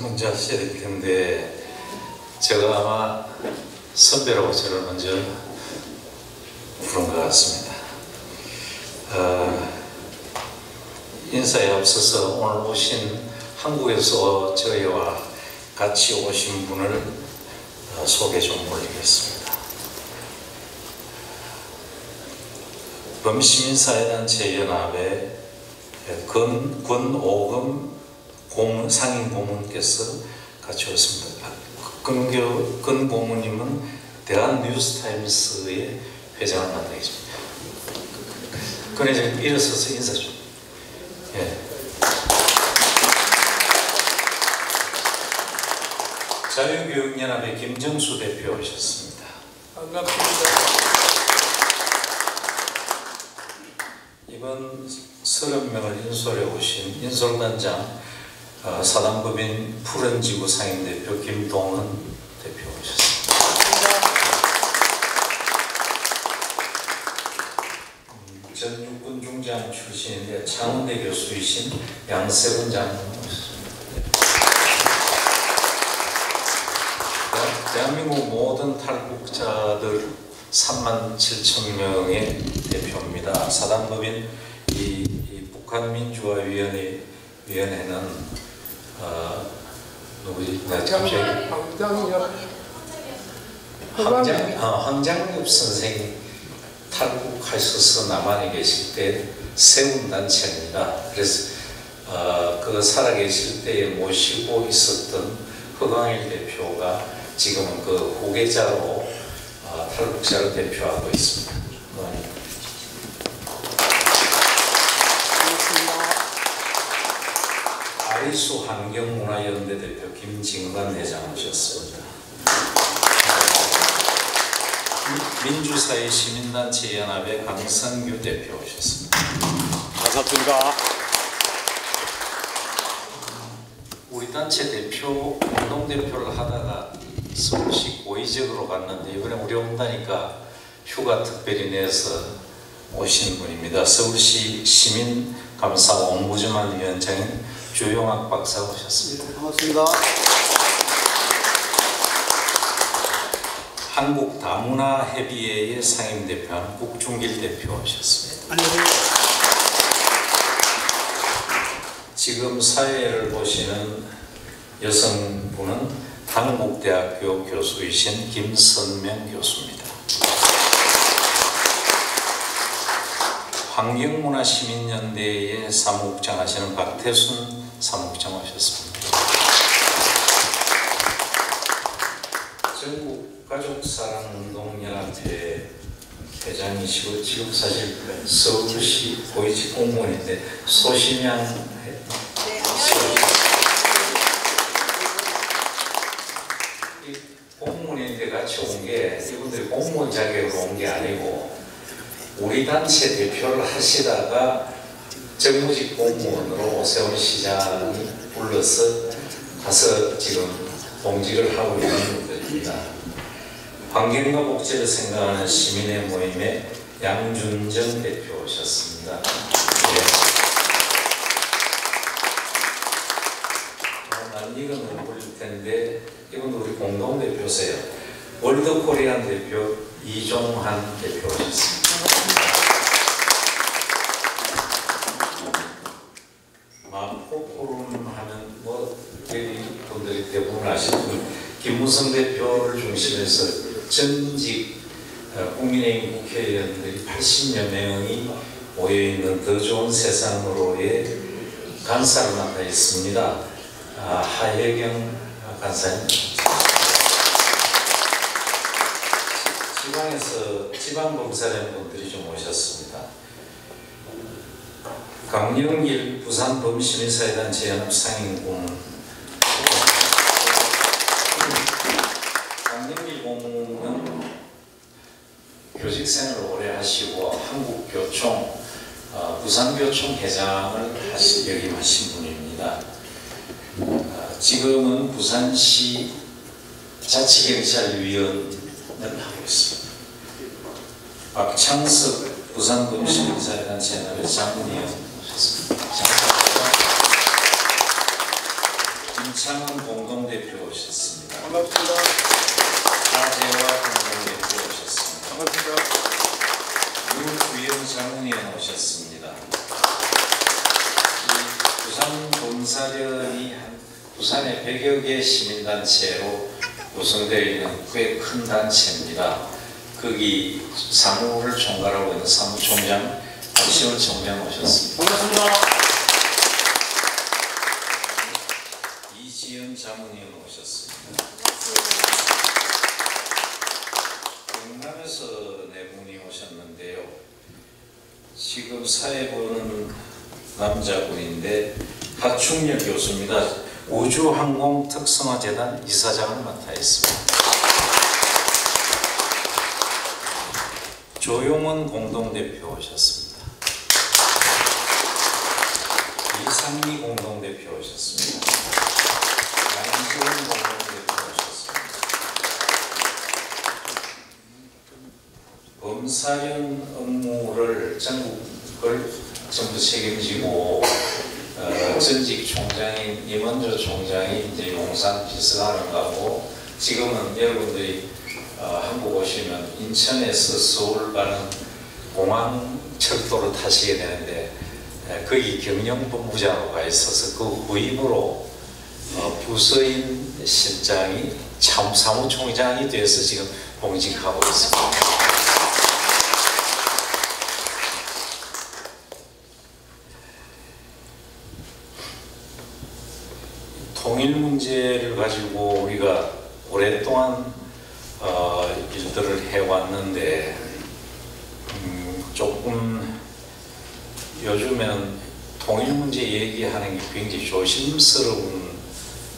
먼저 하셔야 될 텐데 제가 아마 선배라고 저를 먼저 부른 것 같습니다. 인사에 앞서서 오늘 오신 한국에서 저희와 같이 오신 분을 소개 좀 올리겠습니다. 범시민사회단체연합의 권오금 상임 고문께서 같이 오셨습니다. 권 고문님은 대한뉴스타임스의 회장을 맡아 계십니다. 권 회장님 일어서서 인사 좀. 예. 자유교육연합의 김정수 대표 오셨습니다. 반갑습니다. 이번 30명을 인솔해 오신 인솔단장 사단법인 푸른지구 상임대표 김동은 대표 오셨습니다. 전 육군 중장 출신인데 창원대 교수이신 양세근 장군 오셨습니다. 대한민국 모든 탈북자들 37,000명의 대표입니다. 사단법인 이 북한민주화위원회는 누구지? 황장엽 선생이 탈북하셔서 남한에 계실 때 세운 단체입니다. 그래서 그 살아계실 때에 모시고 있었던 허광일 대표가 지금은 그 후계자로 탈북자를 대표하고 있습니다. 아리수 환경문화연대 대표 김진관 회장 오셨습니다. 민주사회 시민단체 연합의 강성규 대표 오셨습니다. 반갑습니다. 우리 단체 대표, 공동대표를 하다가 서울시 고의적으로 갔는데 이번에 우리 온다니까 휴가 특별히 내서 오신 분입니다. 서울시 시민감사 옹부즈만 위원장인 주용학 박사 오셨습니다. 반갑습니다. 한국 다문화협의회의 상임대표는 국중길 대표 오셨습니다. 안녕하세요. 지금 사회를 보시는 여성분은 한국대학교 교수이신 김선명 교수입니다. 환경문화시민연대의 사무국장 하시는 박태순 사무국장 오셨습니다. 전국가족사랑운동연합회 회장이시고 지금 사실 서울시 고위직 공무원인데 소심양 공무원인데 같이 온 게 이분들이 공무원 자격으로 온 게 아니고 우리 단체 대표를 하시다가 정무직 공무원으로 오세훈 시장이 불러서 가서 지금 공직을 하고 있는 분들입니다. 환경과 복지를 생각하는 시민의 모임에 양준정 대표 오셨습니다. 네. 낯익은 올릴 텐데 이분도 우리 공동대표세요. 월드코리안 대표 이종환 대표 오셨습니다. 마포포럼 하면 뭐 분들이 대부분 아시는 김무성 대표를 중심해서 전직 국민의힘 국회의원들이 80여 명이 모여있는 더 좋은 세상으로의 간사를 맡아 있습니다. 하혜경 간사님. 지방에서 지방검사라는 분들이 좀 오셨습니다. 강영길 부산범시민사회단체 연합 상임고문. 강영길 고문은 교직생활을 오래 하시고 한국교총, 부산교총 회장을 역임하신 분입니다. 지금은 부산시 자치경찰위원을 하고 있습니다. 박창석 부산범시민사회단체 연합의 장문위원 오셨습니다. 김창원 공동대표 오셨습니다. 반갑습니다. 하재화 공동대표 오셨습니다. 반갑습니다. 유구현 자문위원 오셨습니다. 이 부산 검사련이 부산의 100여 개 시민단체로 구성되어 있는 꽤 큰 단체입니다. 거기 사무를 총괄하고 있는 사무총장 박시원 총장 오셨습니다. 반갑습니다. 이지연 자문위원 오셨습니다. 경남에서 네 분이 오셨는데요. 지금 사회 보는 남자분인데 하충렬 교수입니다. 우주항공특성화재단 이사장을 맡아 있습니다. 조용원 공동대표 오셨습니다. 이상미 공동대표 오셨습니다. 양지원 공동대표 오셨습니다. 검사련 업무를 전국을 전부 책임지고 전직 총장인 이만조 총장이 이제 용산 비서관을 가고 지금은 여러분들이 한국 오시면 인천에서 서울 가는 공항 철도를 타시게 되는데 거기 경영본부장으로 가 있어서 그 후임으로 부서인 실장이 사무총장이 돼서 지금 봉직하고 있습니다. 통일 문제를 가지고 우리가 오랫동안 일들을 해왔는데 조금 요즘에는 통일 문제 얘기하는 게 굉장히 조심스러운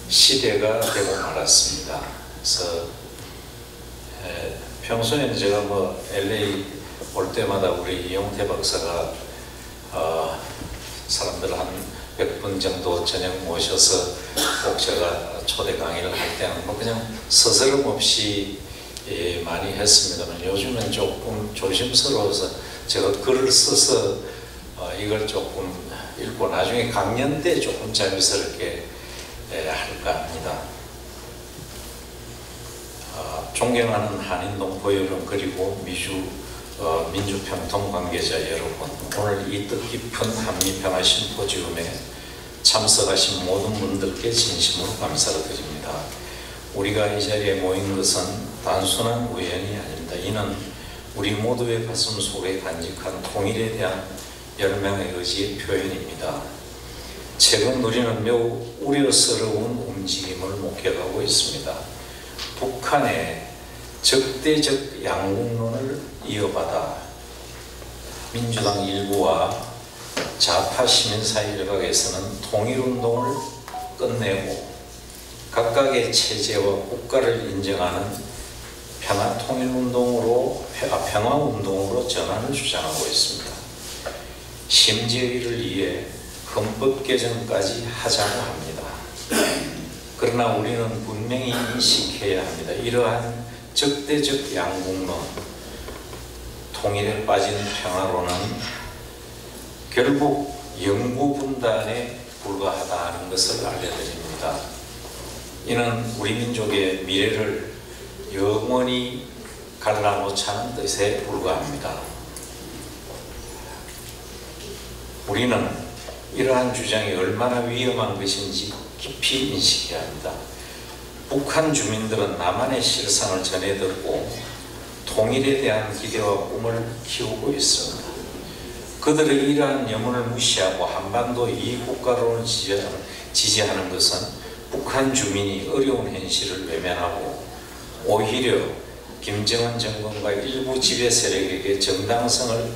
시대가 되고 말았습니다. 그래서 평소에는 제가 LA 올 때마다 우리 이용태 박사가 사람들 한 100분 정도 저녁 모셔서 꼭 제가 초대 강의를 할 때는 그냥 서스럼 없이 많이 했습니다만 요즘은 조금 조심스러워서 제가 글을 써서 이걸 조금 읽고 나중에 강연 때 조금 자유스럽게 할까 합니다. 존경하는 한인동포 그리고 민주평통 관계자 여러분, 오늘 이 뜻깊은 한미평화 심포지움에 참석하신 모든 분들께 진심으로 감사를 드립니다. 우리가 이 자리에 모인 것은 단순한 우연이 아닙니다. 이는 우리 모두의 가슴 속에 간직한 통일에 대한 열망의 의지의 표현입니다. 최근 우리는 매우 우려스러운 움직임을 목격하고 있습니다. 북한의 적대적 양국론을 이어받아 민주당 일부와 좌파 시민사회 일각에서는 통일운동을 끝내고 각각의 체제와 국가를 인정하는 평화운동으로 전환을 주장하고 있습니다. 심지어 이를 위해 헌법 개정까지 하자고 합니다. 그러나 우리는 분명히 인식해야 합니다. 이러한 적대적 양국론, 통일에 빠진 평화로는 결국 영구분단에 불과하다는 것을 알려드립니다. 이는 우리 민족의 미래를 영원히 갈라놓자는 뜻에 불과합니다. 우리는 이러한 주장이 얼마나 위험한 것인지 깊이 인식해야 합니다. 북한 주민들은 남한의 실상을 전해 듣고 통일에 대한 기대와 꿈을 키우고 있습니다. 그들의 이러한 염원을 무시하고 한반도 이국가론을 지지하는 것은 북한 주민이 어려운 현실을 외면하고 오히려 김정은 정권과 일부 지배 세력에게 정당성을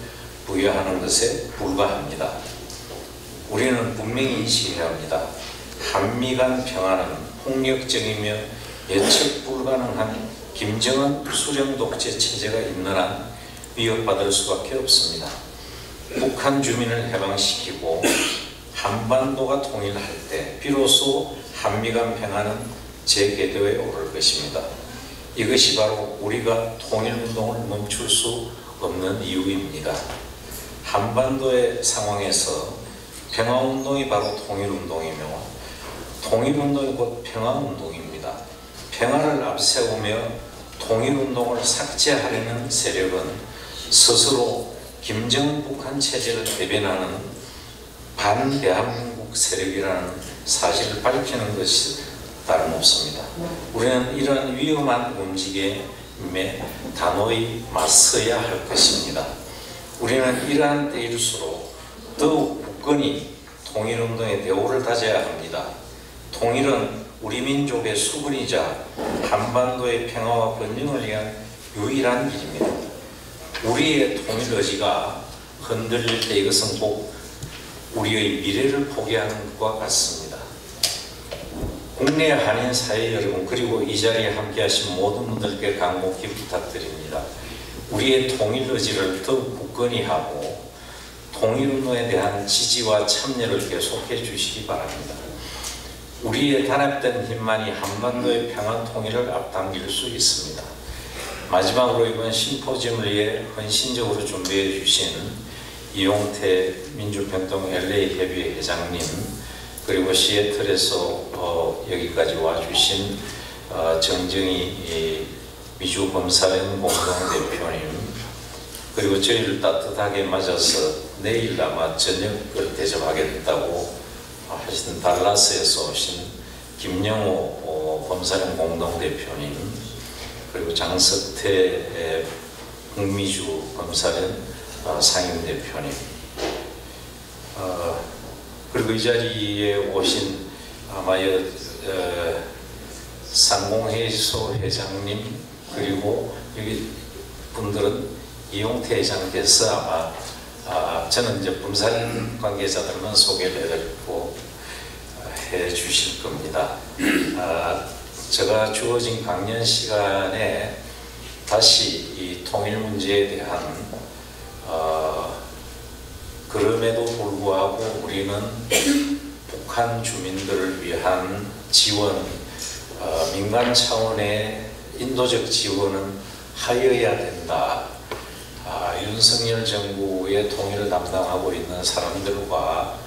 부여하는 것에 불과합니다. 우리는 분명히 인식해야 합니다. 한미 간 평화는 폭력적이며 예측 불가능한 김정은 수령 독재 체제가 있는 한 위협받을 수밖에 없습니다. 북한 주민을 해방시키고 한반도가 통일할 때 비로소 한미 간 평화는 재궤도에 오를 것입니다. 이것이 바로 우리가 통일운동을 멈출 수 없는 이유입니다. 한반도의 상황에서 평화운동이 바로 통일운동이며 통일운동이 곧 평화운동입니다. 평화를 앞세우며 통일운동을 삭제하려는 세력은 스스로 김정은 북한 체제를 대변하는 반대한민국 세력이라는 사실을 밝히는 것이 다름없습니다. 우리는 이런 위험한 움직임에 단호히 맞서야 할 것입니다. 우리는 이러한 때일수록 더욱 굳건히 통일운동의 대우를 다져야 합니다. 통일은 우리 민족의 수분이자 한반도의 평화와 번영을 위한 유일한 길입니다. 우리의 통일 의지가 흔들릴 때 이것은 꼭 우리의 미래를 포기하는 것과 같습니다. 국내 한인 사회 여러분, 그리고 이 자리에 함께하신 모든 분들께 간곡히 부탁드립니다. 우리의 통일 의지를 더욱 굳건히 하고 통일운동에 대한 지지와 참여를 계속해 주시기 바랍니다. 우리의 단합된 힘만이 한반도의 평화 통일을 앞당길 수 있습니다. 마지막으로 이번 심포지엄을 위해 헌신적으로 준비해 주신 이용태 민주평통 LA 협의회 회장님, 그리고 시애틀에서 여기까지 와주신 정정희 미주검사련 공동대표님, 그리고 저희를 따뜻하게 맞아서 내일 아마 저녁을 대접하게 됐다고 하시던 달라스에서 오신 김영호 검사련 공동대표님, 그리고 장석태 북미주 검사련 상임대표님, 그리고 이 자리에 오신 아마 상공회의소 회장님, 그리고 여기 분들은 이용태 회장께서 아마 저는 이제 검사련 관계자들만 소개를 해드리고 해주실 겁니다. 제가 주어진 강연 시간에 다시 이 통일 문제에 대한 그럼에도 불구하고 우리는 북한 주민들을 위한 지원, 민간 차원의 인도적 지원은 하여야 된다. 윤석열 정부의 통일을 담당하고 있는 사람들과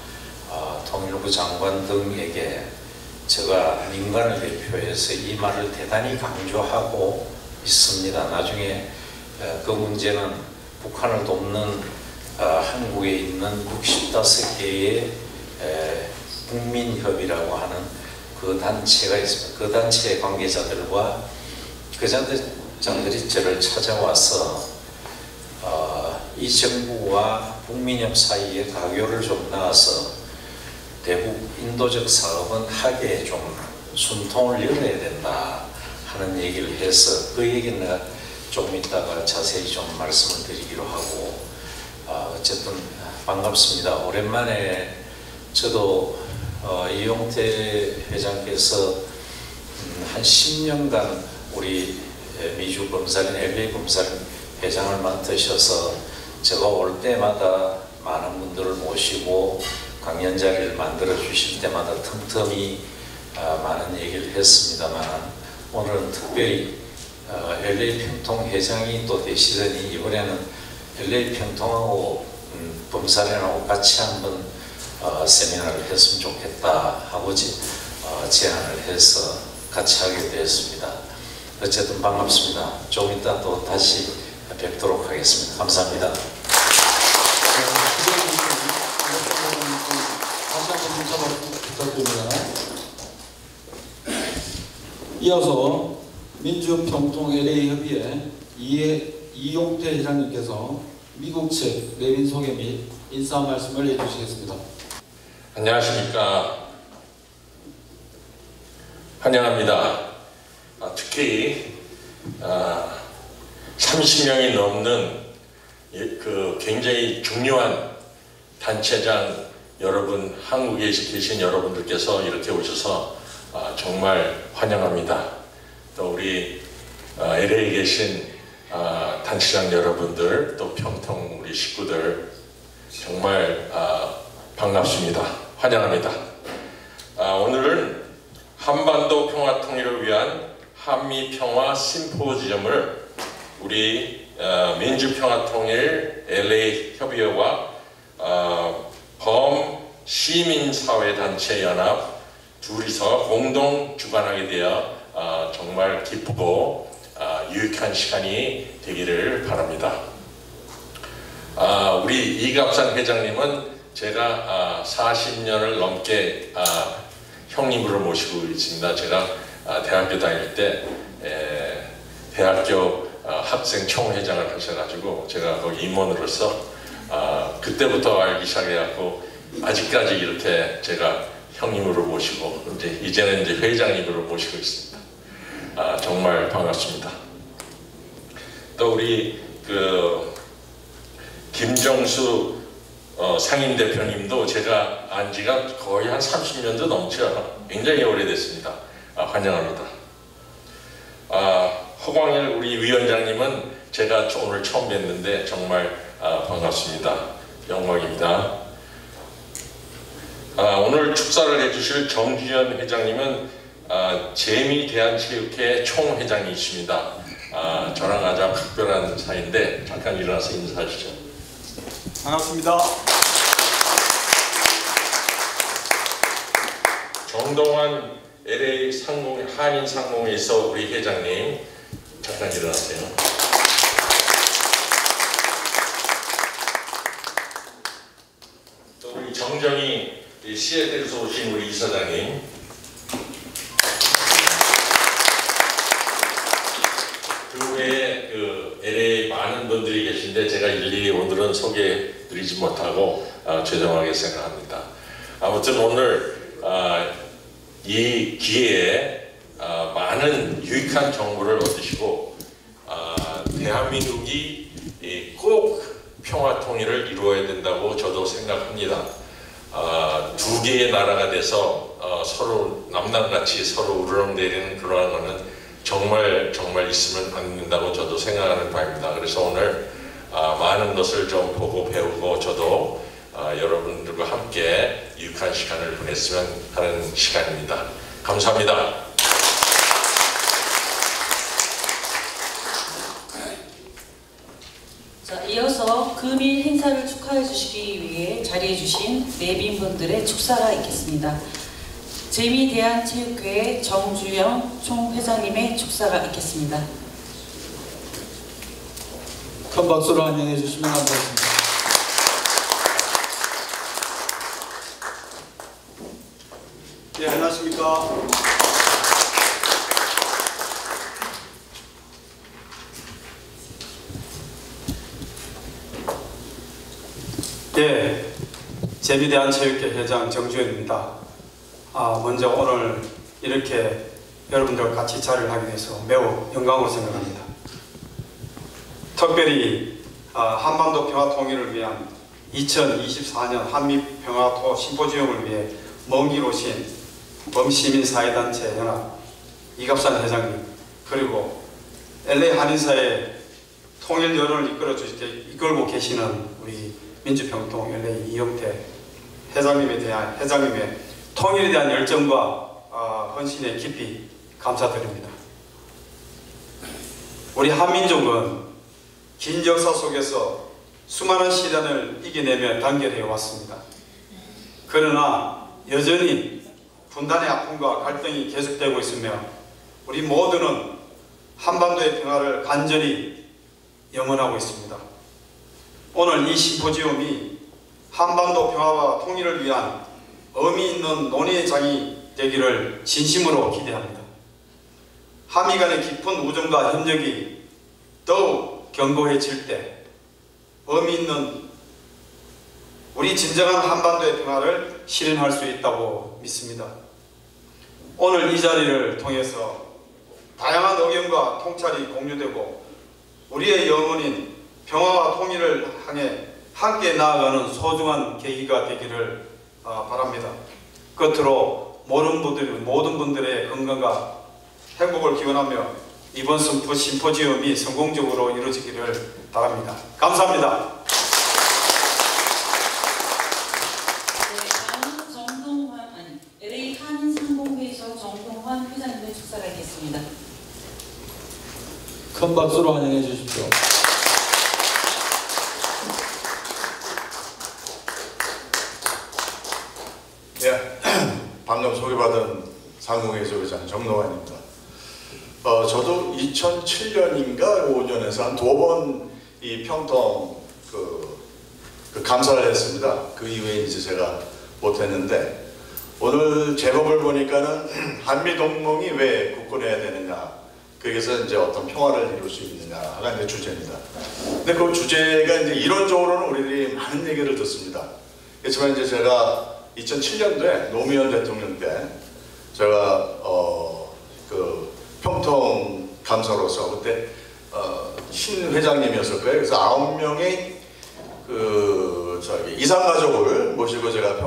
통일부 장관 등에게 제가 민간을 대표해서 이 말을 대단히 강조하고 있습니다. 나중에 그 문제는 북한을 돕는 한국에 있는 65개의 국민협의라고 하는 그 단체가 있습니다. 그 단체의 관계자들과 그 장들이 저를 찾아와서 이 정부와 국민협 사이에 가교를 좀 낳아서 대북 인도적 사업은 하게 좀 숨통을 열어야 된다 하는 얘기를 해서 그 얘기는 내가 조금 이따가 자세히 좀 말씀을 드리기로 하고, 어쨌든 반갑습니다. 오랜만에 저도 이용태 회장께서 한 10년간 우리 미주 검사련, LA 검사련 회장을 맡으셔서 제가 올 때마다 많은 분들을 모시고 강연 자리를 만들어 주실 때마다 틈틈이 많은 얘기를 했습니다만, 오늘은 특별히 LA 평통 회장이 또 되시더니 이번에는 LA 평통하고 검사련하고 같이 한번 세미나를 했으면 좋겠다 하고 제안을 해서 같이 하게 되었습니다. 어쨌든 반갑습니다. 조금 이따 또 다시 뵙도록 하겠습니다. 감사합니다. 다시 한번 문자 말씀 부탁드립니다. 이어서 민주평통 LA 협의회 이용태 회장님께서 미국 책 내빈 소개 및 인사 말씀을 해주시겠습니다. 안녕하십니까. 환영합니다. 특히 30명이 넘는 그 굉장히 중요한 단체장 여러분, 한국에 계신 여러분들께서 이렇게 오셔서 정말 환영합니다. 또 우리 LA에 계신 단체장 여러분들, 또 평통 우리 식구들 정말 반갑습니다. 환영합니다. 오늘은 한반도 평화 통일을 위한 한미 평화 심포지엄을 우리 민주평화통일 LA 협의회와 범시민사회단체 연합 둘이서 공동 주관하게 되어 정말 기쁘고 유익한 시간이 되기를 바랍니다. 우리 이갑산 회장님은 제가 40년을 넘게 형님으로 모시고 있습니다. 제가 대학교 다닐 때 대학교 학생 총회장을 하셔가지고 제가 거기 임원으로서 그때부터 알기 시작해갖고 아직까지 이렇게 제가 형님으로 모시고 이제는 이제 회장님으로 모시고 있습니다. 정말 반갑습니다. 또 우리 김정수 상임대표님도 제가 안 지가 거의 한 30년도 넘죠. 굉장히 오래됐습니다. 환영합니다. 허광일 우리 위원장님은 제가 오늘 처음 뵀는데 정말 반갑습니다. 영광입니다. 오늘 축사를 해주실 정주현 회장님은 재미대한체육회 총회장이십니다. 저랑 아주 특별한 사이인데 잠깐 일어나서 인사하시죠. 반갑습니다. 정동환 LA 한인 상공회에서 우리 회장님 잠깐 일어나세요. 또 우리 정정희 시애틀에서 오신 우리 이사장님. 그 외에 LA 많은 분들이 계신데 제가 일일이 오늘은 소개해드리지 못하고 죄송하게 생각합니다. 아무튼 오늘 이 기회에 많은 유익한 정보를 얻으시고 대한민국이 꼭 평화 통일을 이루어야 된다고 저도 생각합니다. 두 개의 나라가 돼서 서로 남남같이 서로 우르렁대리는 그러한 것은 정말 있으면 안 된다고 저도 생각하는 바입니다. 그래서 오늘 많은 것을 좀 보고 배우고 저도 여러분들과 함께 유익한 시간을 보냈으면 하는 시간입니다. 감사합니다. 자, 이어서 금일 행사를 축하해 주시기 위해 자리해 주신 내빈분들의 축사가 있겠습니다. 재미대한체육회 정주영 총회장님의 축사가 있겠습니다. 큰 박수로 환영해 주시면 감사하겠습니다. 네, 안녕하십니까. 네, 재미대한체육회 회장 정주현입니다. 먼저 오늘 이렇게 여러분들과 같이 자리를 하게 돼서 매우 영광으로 생각합니다. 특별히 한반도 평화 통일을 위한 2024년 한미평화 심포지움을 위해 먼 길 오신 범시민사회단체 연합 이갑산 회장님, 그리고 LA 한인사회 통일 여론을 이끌고 계시는 우리 민주평통 LA 이용태 회장님의 통일에 대한 열정과 헌신에 깊이 감사드립니다. 우리 한민족은 긴 역사 속에서 수많은 시련을 이겨내며 단결해 왔습니다. 그러나 여전히 분단의 아픔과 갈등이 계속되고 있으며 우리 모두는 한반도의 평화를 간절히 염원하고 있습니다. 오늘 이 심포지움이 한반도 평화와 통일을 위한 의미 있는 논의의 장이 되기를 진심으로 기대합니다. 한미 간의 깊은 우정과 협력이 더욱 견고해질 때 의미 있는 우리 진정한 한반도의 평화를 실현할 수 있다고 믿습니다. 오늘 이 자리를 통해서 다양한 의견과 통찰이 공유되고 우리의 영혼인 평화와 통일을 향해 함께 나아가는 소중한 계기가 되기를 바랍니다. 끝으로 모든 분들의 건강과 행복을 기원하며 이번 심포지움이 성공적으로 이루어지기를 바랍니다. 감사합니다. 네, 다음은 LA 한인 상공회에서 정동환 회장님의 축사가 있겠습니다. 큰 박수로 환영해 주십시오. 네, 방금 소개받은 상공회의소장 정노환입니다. 저도 2007년인가 5년에서 한 2번 이 평통 그 감사를 했습니다. 그 이후에 이제 제가 못했는데, 오늘 제목을 보니까는 한미 동맹이 왜 굳건해야 되느냐, 거기서 이제 어떤 평화를 이룰 수 있느냐가 이제 주제입니다. 근데 그 주제가 이제 이론적으로는 우리들이 많은 얘기를 듣습니다. 그렇지만 이제 제가 2007년도에 노무현 대통령 때 제가 그 평통 감사로서 그때 신 회장님이었을 거예요. 그래서 9명의 그 이산가족을 모시고 제가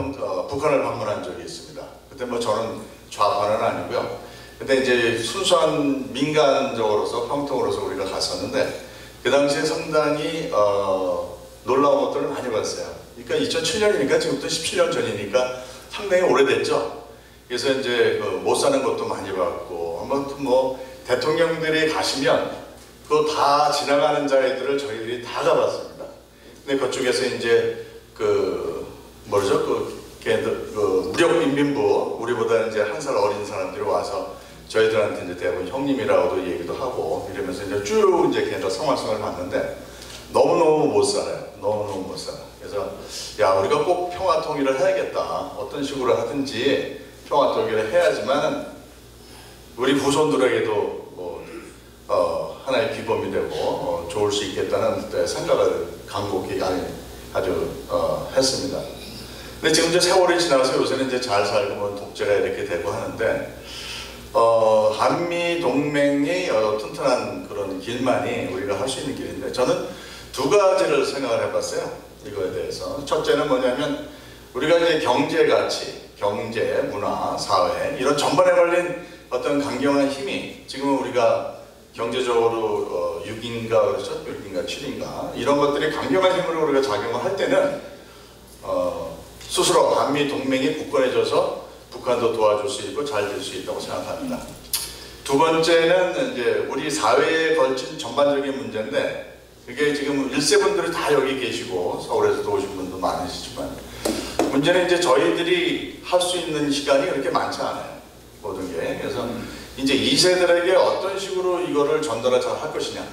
북한을 방문한 적이 있습니다. 그때 뭐 저는 좌파는 아니고요. 근데 이제 순수한 민간적으로서 평통으로서 우리가 갔었는데, 그 당시에 상당히 놀라운 것들을 많이 봤어요. 그러니까 2007년이니까 지금부터 17년 전이니까 상당히 오래됐죠. 그래서 이제 못 사는 것도 많이 봤고, 아무튼 뭐 대통령들이 가시면 그거 다 지나가는 자리들을 저희들이 다 가봤습니다. 근데 그쪽에서 이제 그 무력인민부, 우리보다 이제 한 살 어린 사람들이 와서 저희들한테 이제 대부분 형님이라고도 얘기도 하고 이러면서 이제 쭉 이제 걔네들 생활성을 봤는데 너무너무 못 살아요. 너무너무 못 살아. 그래서 야, 우리가 꼭 평화 통일을 해야겠다. 어떤 식으로 하든지 평화 통일을 해야지만 우리 후손들에게도 뭐 하나의 기범이 되고 좋을 수 있겠다는 생각을 간곡히 아주 했습니다. 근데 지금 이제 세월이 지나서 요새는 이제 잘 살고 뭐 독재가 이렇게 되고 하는데, 한미 동맹이 튼튼한 그런 길만이 우리가 할 수 있는 길인데, 저는 두 가지를 생각을 해봤어요. 이거에 대해서. 첫째는 뭐냐면, 우리가 이제 경제 가치, 경제, 문화, 사회 이런 전반에 걸린 어떤 강경한 힘이 지금은 우리가 경제적으로 6인가 그렇죠? 6인가 7인가 이런 것들이 강경한 힘으로 우리가 작용을 할 때는 스스로 한미 동맹이 굳건해져서 북한도 도와줄 수 있고 잘 될 수 있다고 생각합니다. 두 번째는 이제 우리 사회에 걸친 전반적인 문제인데, 이게 지금 1세분들이 다 여기 계시고 서울에서도 오신 분도 많으시지만, 문제는 이제 저희들이 할 수 있는 시간이 그렇게 많지 않아요. 모든 게. 그래서 이제 2세들에게 어떤 식으로 이거를 전달을 잘 할 것이냐.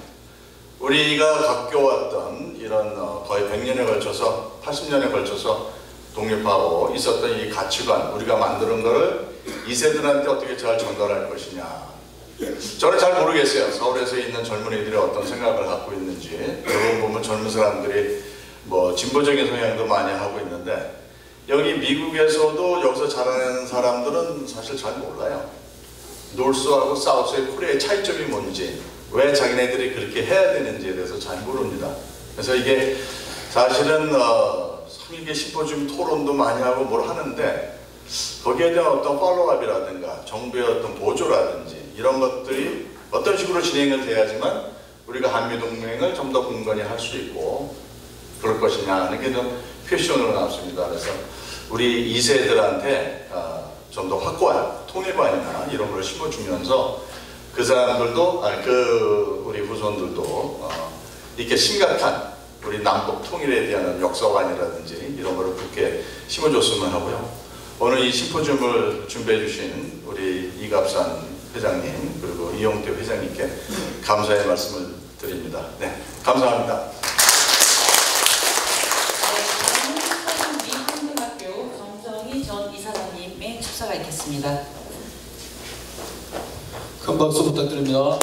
우리가 겪어왔던 이런 거의 100년에 걸쳐서 80년에 걸쳐서 독립하고 있었던 이 가치관, 우리가 만드는 거를 2세들한테 어떻게 잘 전달할 것이냐. 저는 잘 모르겠어요. 서울에서 있는 젊은이들이 어떤 생각을 갖고 있는지. 여러분 보면 젊은 사람들이 뭐 진보적인 성향도 많이 하고 있는데, 여기 미국에서도 여기서 자라는 사람들은 사실 잘 몰라요. 노스하고 사우스의 코리아의 차이점이 뭔지, 왜 자기네들이 그렇게 해야 되는지에 대해서 잘 모릅니다. 그래서 이게 사실은 3일계 심포지움 토론도 많이 하고 뭘 하는데, 거기에 대한 어떤 팔로우업이라든가 정부의 어떤 보조라든지 이런 것들이 어떤 식으로 진행을 돼야지만 우리가 한미동맹을 좀 더 굳건히 할 수 있고 그럴 것이냐 하는 게 좀 퀘스천으로 나왔습니다. 그래서 우리 2세들한테 좀 더 확고한 통일관이나 이런 걸 심어주면서 그 사람들도, 우리 후손들도 이렇게 심각한 우리 남북 통일에 대한 역사관이라든지 이런 거를 굳게 심어줬으면 하고요. 오늘 이 심포지움을 준비해 주신 우리 이갑산 회장님 그리고 이용태 회장님께 감사의 말씀을 드립니다. 네, 감사합니다. 미국대학교 정정희 전 이사장님의 축사가 있겠습니다. 큰 박수 부탁드립니다.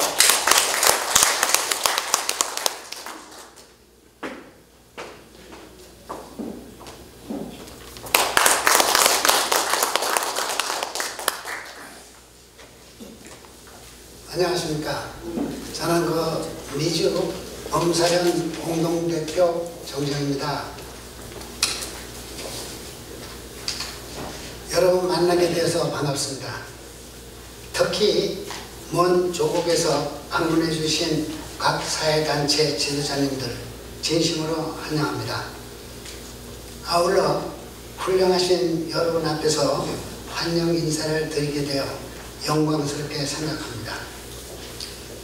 안녕하십니까. 저는 미주 범사련 공동대표 정정입니다. 여러분 만나게 돼서 반갑습니다. 특히 먼 조국에서 방문해 주신 각 사회단체 지도자님들 진심으로 환영합니다. 아울러 훌륭하신 여러분 앞에서 환영 인사를 드리게 되어 영광스럽게 생각합니다.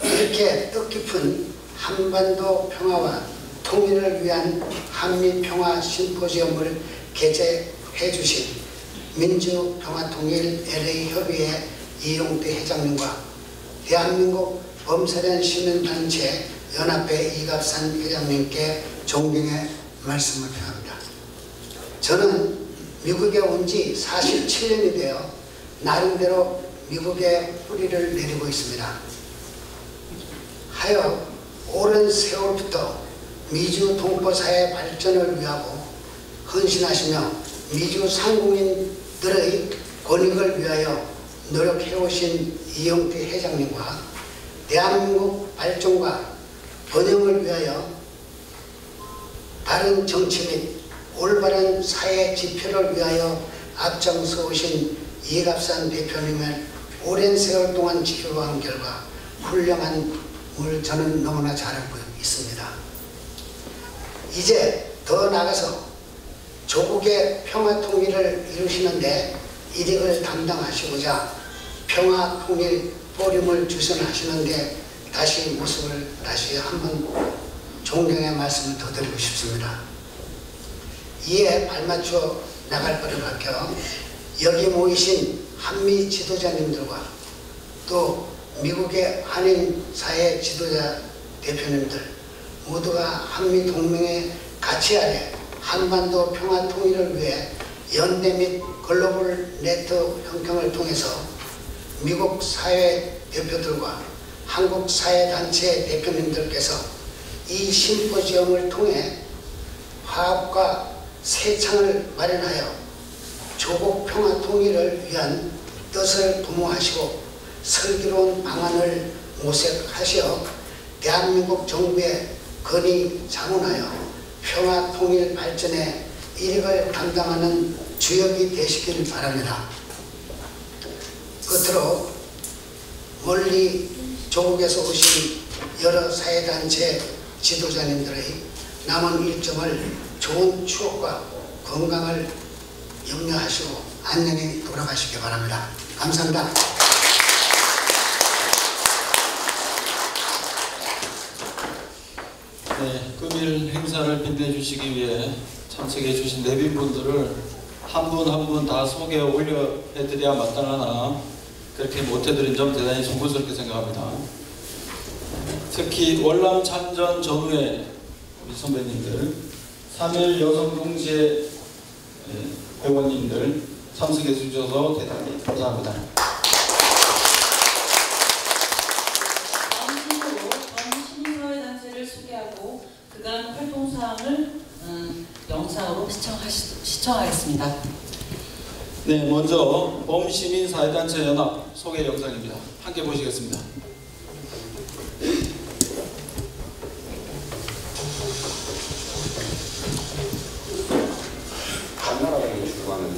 이렇게 뜻깊은 한반도 평화와 통일을 위한 한미평화 심포지엄을 개최해 주신 민주평화통일 LA협의회 이용태 회장님과 대한민국 범사련 시민단체 연합회 이갑산 회장님께 존경의 말씀을 표합니다. 저는 미국에 온 지 47년이 되어 나름대로 미국의 뿌리를 내리고 있습니다. 하여 오랜 세월부터 미주 동포사회 발전을 위하고 헌신하시며 미주 상공인들의 권익을 위하여 노력해오신 이용태 회장님과 대한민국 발전과 번영을 위하여 바른 정치 및 올바른 사회 지표를 위하여 앞장서 오신 이갑산 대표님을 오랜 세월 동안 지켜본 결과 훌륭함을 저는 너무나 잘 알고 있습니다. 이제 더 나아가서 조국의 평화 통일을 이루시는데 일익을 담당하시고자 평화 통일 포럼을 주선하시는데 모습을 다시 한번 존경의 말씀을 더 드리고 싶습니다. 이에 발맞춰 나갈 거를 밝혀 여기 모이신 한미 지도자님들과 또 미국의 한인 사회 지도자 대표님들 모두가 한미 동맹의 가치 아래 한반도 평화 통일을 위해 연대 및 글로벌 네트워크 형성을 통해서 미국 사회 대표들과 한국 사회단체 대표님들께서 이 심포지엄을 통해 화합과 새 창을 마련하여 조국 평화 통일을 위한 뜻을 도모하시고 슬기로운 방안을 모색하시어 대한민국 정부에 건의 자문하여 평화 통일 발전에 일익을 담당하는 주역이 되시길 바랍니다. 끝으로 멀리 조국에서 오신 여러 사회단체 지도자님들의 남은 일정을 좋은 추억과 건강을 염려하시고 안녕히 돌아가시기 바랍니다. 감사합니다. 네, 금일 행사를 빛내주시기 위해 참석해 주신 내빈분들을 한 분 한 분 다 소개 올려드려야 마땅하나 그렇게 못해드린 점 대단히 송구스럽게 생각합니다. 특히 월남 참전 전후에 우리 선배님들, 3.1 여성동지회 회원님들 참석해 주셔서 대단히 감사합니다. 다음 순서로 전 시민사회단체를 소개하고 그간 활동사항을 영상으로 시청하겠습니다. 네, 먼저 범시민사회단체 연합 소개 영상입니다. 함께 보시겠습니다. 한 나라를 추구하는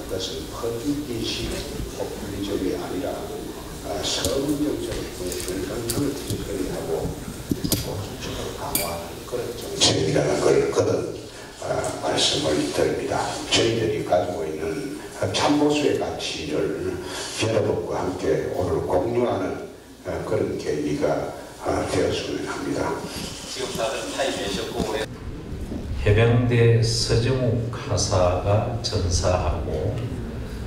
것은 허기기식 포퓰리즘이 아니라 서문정책을 근간을 뒤적거리하고 보수적으로 강화하는 그런 정책이라는 걸 거듭 말씀을 드립니다. 저희들이 가지고 있는 참보수의 가치를 여러분과 함께 오늘 공유하는 그런 계기가 되었으면 합니다. 지금 다들 타임이셨고 해병대 서정욱 하사가 전사하고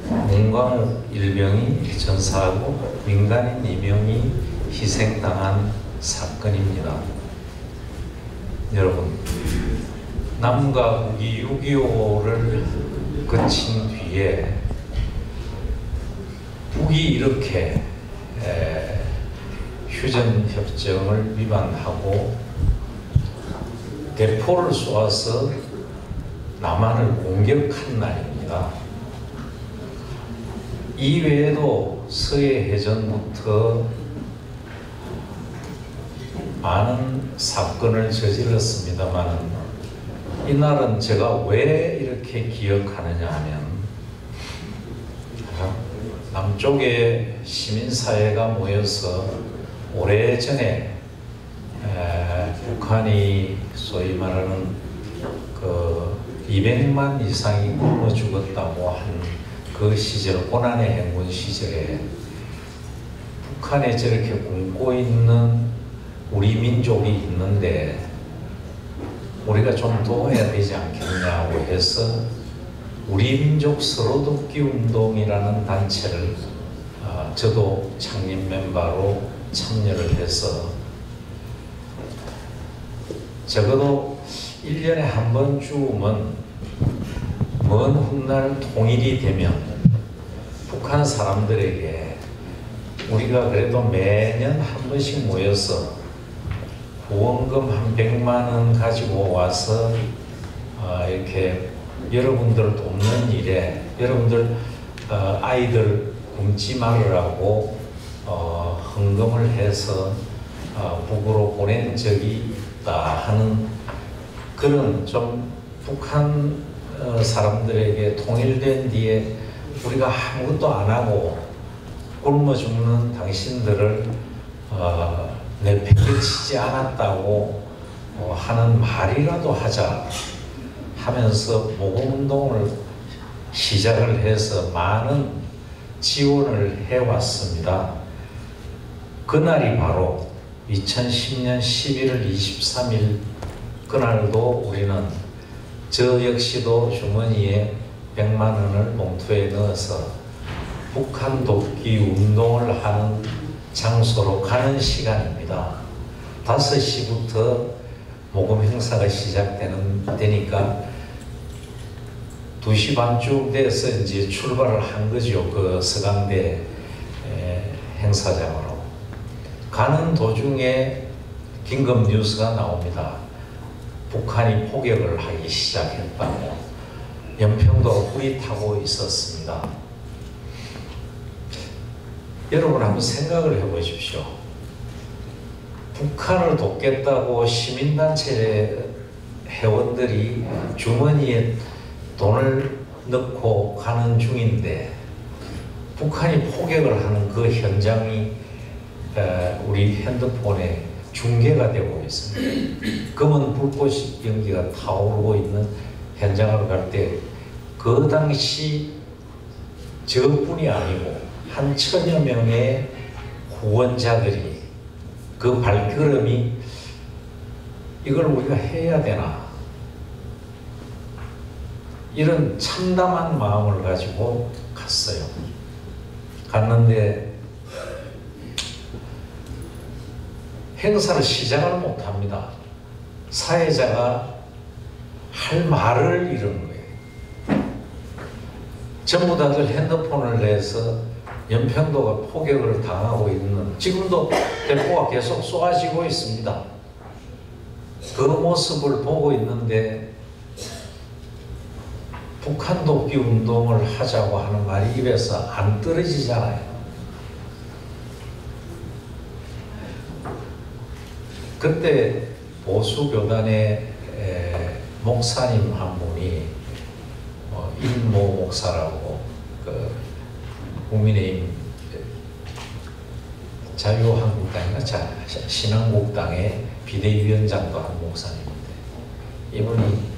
문광욱 일병이 전사하고 민간인 2명이 희생당한 사건입니다. 여러분, 남과 북이 6.25를 거친 뒤에 북이 이렇게 휴전협정을 위반하고 대포를 쏘아서 남한을 공격한 날입니다. 이외에도 서해해전부터 많은 사건을 저질렀습니다만 이날은 제가 왜 이렇게 기억하느냐 하면 남쪽에 시민사회가 모여서 오래전에 북한이 소위 말하는 그 200만 이상이 굶어 죽었다고 한 그 시절, 고난의 행군 시절에 북한에 저렇게 굶고 있는 우리 민족이 있는데 우리가 좀 도와야 되지 않겠냐고 해서 우리 민족 서로돕기 운동이라는 단체를 저도 창립 멤버로 참여를 해서 적어도 1년에 한 번쯤은 먼 훗날 통일이 되면 북한 사람들에게 우리가 그래도 매년 한 번씩 모여서 후원금 한 100만 원 가지고 와서 이렇게 여러분들 돕는 일에 여러분들 아이들 굶지 말으라고 헌금을 해서 북으로 보낸 적이 있다 하는 그런 좀 북한 사람들에게 통일된 뒤에 우리가 아무것도 안 하고 굶어 죽는 당신들을 내팽개치지 않았다고 하는 말이라도 하자 하면서 모금운동을 시작을 해서 많은 지원을 해왔습니다. 그날이 바로 2010년 11월 23일 그날도 우리는 저 역시도 주머니에 100만 원을 봉투에 넣어서 북한 돕기 운동을 하는 장소로 가는 시간입니다. 5시부터 모금 행사가 시작되니까 2시 반쯤 돼서 이제 출발을 한 거죠. 그 서강대 행사장으로. 가는 도중에 긴급 뉴스가 나옵니다. 북한이 포격을 하기 시작했다고. 연평도로 불이 타고 있었습니다. 여러분 한번 생각을 해보십시오. 북한을 돕겠다고 시민단체 회원들이 주머니에 돈을 넣고 가는 중인데 북한이 포격을 하는 그 현장이 우리 핸드폰에 중계가 되고 있습니다. 검은 불꽃 연기가 타오르고 있는 현장을 갈 때 그 당시 저뿐이 아니고 한 1000여 명의 후원자들이 그 발걸음이 이걸 우리가 해야 되나 이런 참담한 마음을 가지고 갔어요. 갔는데 행사를 시작을 못합니다. 사회자가 할 말을 잃은 거예요. 전부 다들 핸드폰을 내서 연평도가 포격을 당하고 있는 지금도 대포가 계속 쏘아지고 있습니다. 그 모습을 보고 있는데 북한 돕기 운동을 하자고 하는 말이 입에서 안 떨어지잖아요. 그때 보수교단의 목사님 한 분이 일모 목사라고 그 국민의힘 자유한국당인가 신한국당의 비대위원장도 한 목사님인데 이분이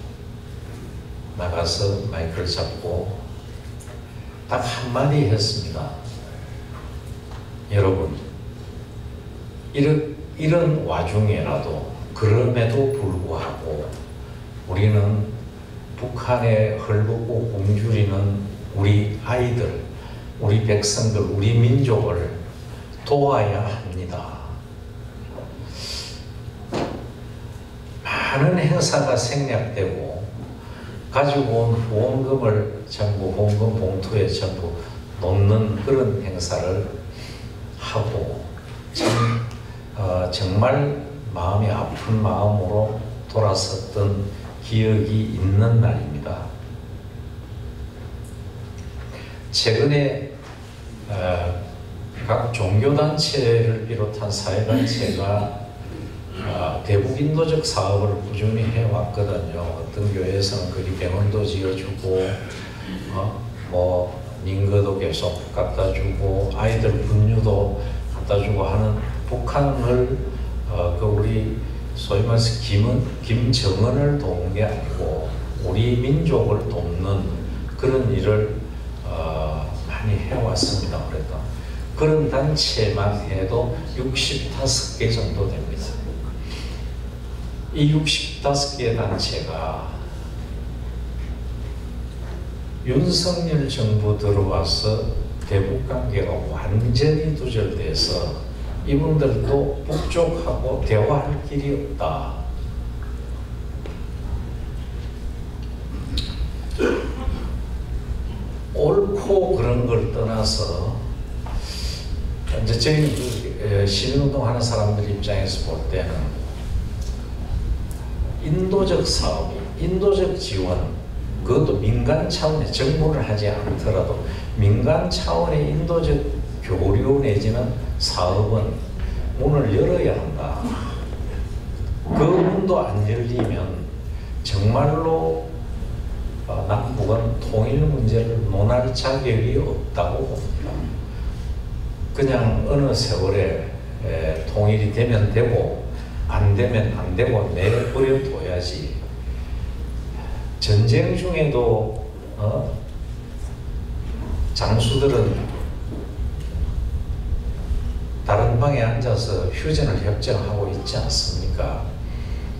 나가서 마이크를 잡고 딱 한마디 했습니다. 여러분 이런 와중에라도 그럼에도 불구하고 우리는 북한에 헐벗고 굶주리는 우리 아이들, 우리 백성들, 우리 민족을 도와야 합니다. 많은 행사가 생략되고 가지고 온 후원금을 전부 후원금 봉투에 전부 놓는 그런 행사를 하고 정말 마음이 아픈 마음으로 돌아섰던 기억이 있는 날입니다. 최근에 각 종교단체를 비롯한 사회단체가 대북인도적 사업을 꾸준히 해왔거든요. 어떤 교회에서는 거기 병원도 지어주고 뭐 민거도 계속 갖다주고 아이들 분유도 갖다주고 하는 북한을 그 우리 소위 말해서 김정은을 돕는 게 아니고 우리 민족을 돕는 그런 일을 많이 해왔습니다. 그래도 그런 단체만 해도 65개 정도 됩니다. 이 65개 단체가 윤석열 정부 들어와서 대북 관계가 완전히 두절돼서 이분들도 북쪽하고 대화할 길이 없다. 옳고 그런 걸 떠나서 이제 저희 시민운동 하는 사람들 입장에서 볼 때는 인도적 사업, 인도적 지원, 그것도 민간 차원의 정부를 하지 않더라도 민간 차원의 인도적 교류 내지는 사업은 문을 열어야 한다. 그 문도 안 열리면 정말로 남북은 통일 문제를 논할 자격이 없다고 봅니다. 그냥 어느 세월에 통일이 되면 되고 안 되면 안 되고 내버려 둬야지. 전쟁 중에도 장수들은 다른 방에 앉아서 휴전을 협정하고 있지 않습니까?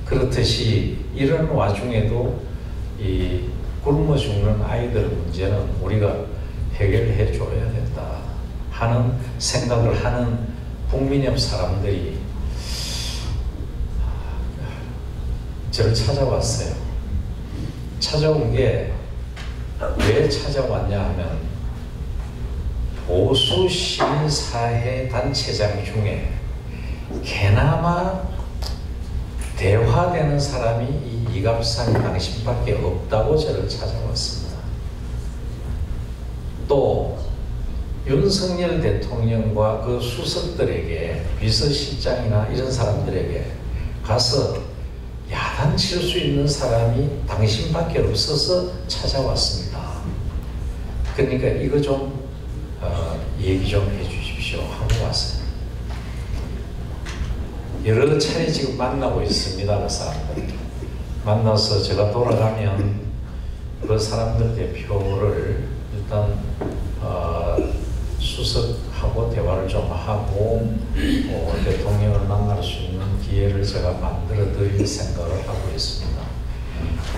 그렇듯이 이런 와중에도 이 굶어 죽는 아이들 문제는 우리가 해결해 줘야 된다 하는 생각을 하는 국민협 사람들이 저를 찾아왔어요. 찾아온 게 왜 찾아왔냐 하면 보수 시민사회 단체장 중에 개나마 대화되는 사람이 이 이갑산 당신밖에 없다고 저를 찾아왔습니다. 또 윤석열 대통령과 그 수석들에게 비서실장이나 이런 사람들에게 가서 야단칠 수 있는 사람이 당신밖에 없어서 찾아왔습니다. 그러니까 이거 좀 얘기 좀 해주십시오 하고 왔어요. 여러 차례 지금 만나고 있습니다. 그 사람들 만나서 제가 돌아가면 그 사람들 대표를 일단 수석하고 대화를 좀 하고 대통령을 만날 수 있는 기회를 제가 만들어 드릴 생각을 하고 있습니다.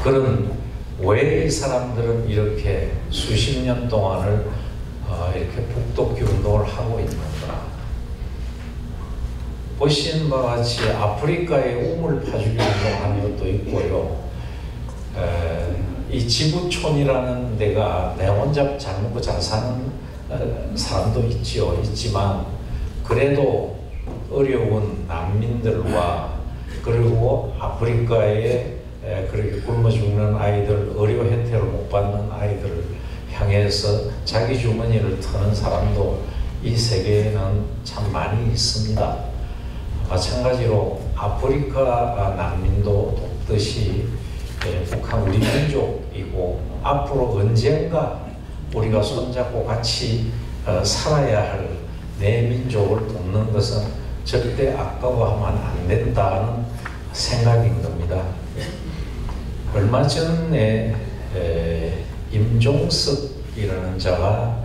그런 왜 이 사람들은 이렇게 수십 년 동안을 이렇게 북돋기 운동을 하고 있는가? 보시는 바와 같이 아프리카에 우물 파주기 운동하는 것도 있고요. 이 지구촌이라는 데가 내 혼자 잘 먹고 잘 사는 사람도 있지만 그래도 어려운 난민들과 그리고 아프리카에 그렇게 굶어 죽는 아이들, 의료 혜택을 못 받는 아이들을 향해서 자기 주머니를 터는 사람도 이 세계에는 참 많이 있습니다. 마찬가지로 아프리카 난민도 돕듯이 북한 우리 민족이고 앞으로 언젠가 우리가 손잡고 같이 살아야 할 내 민족을 돕는 것은 절대 아까워하면 안 된다는 생각인 겁니다. 얼마 전에 임종석이라는 자가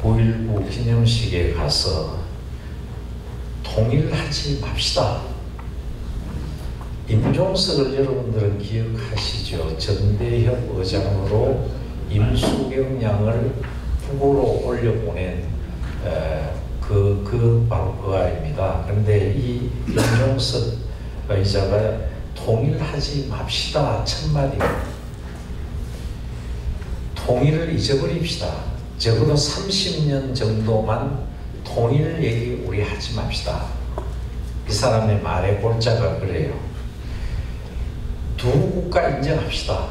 9.19 기념식에 가서 통일하지 맙시다. 임종석을 여러분들은 기억하시죠? 전대협 의장으로 임수경 양을 북으로 올려보낸 바로 그 아이입니다. 그런데 이 임종석 의자가 통일하지 맙시다 첫마디. 통일을 잊어버립시다. 적어도 30년 정도만 통일 얘기 우리 하지 맙시다. 이 사람의 말의 골자가 그래요. 두 국가 인정합시다.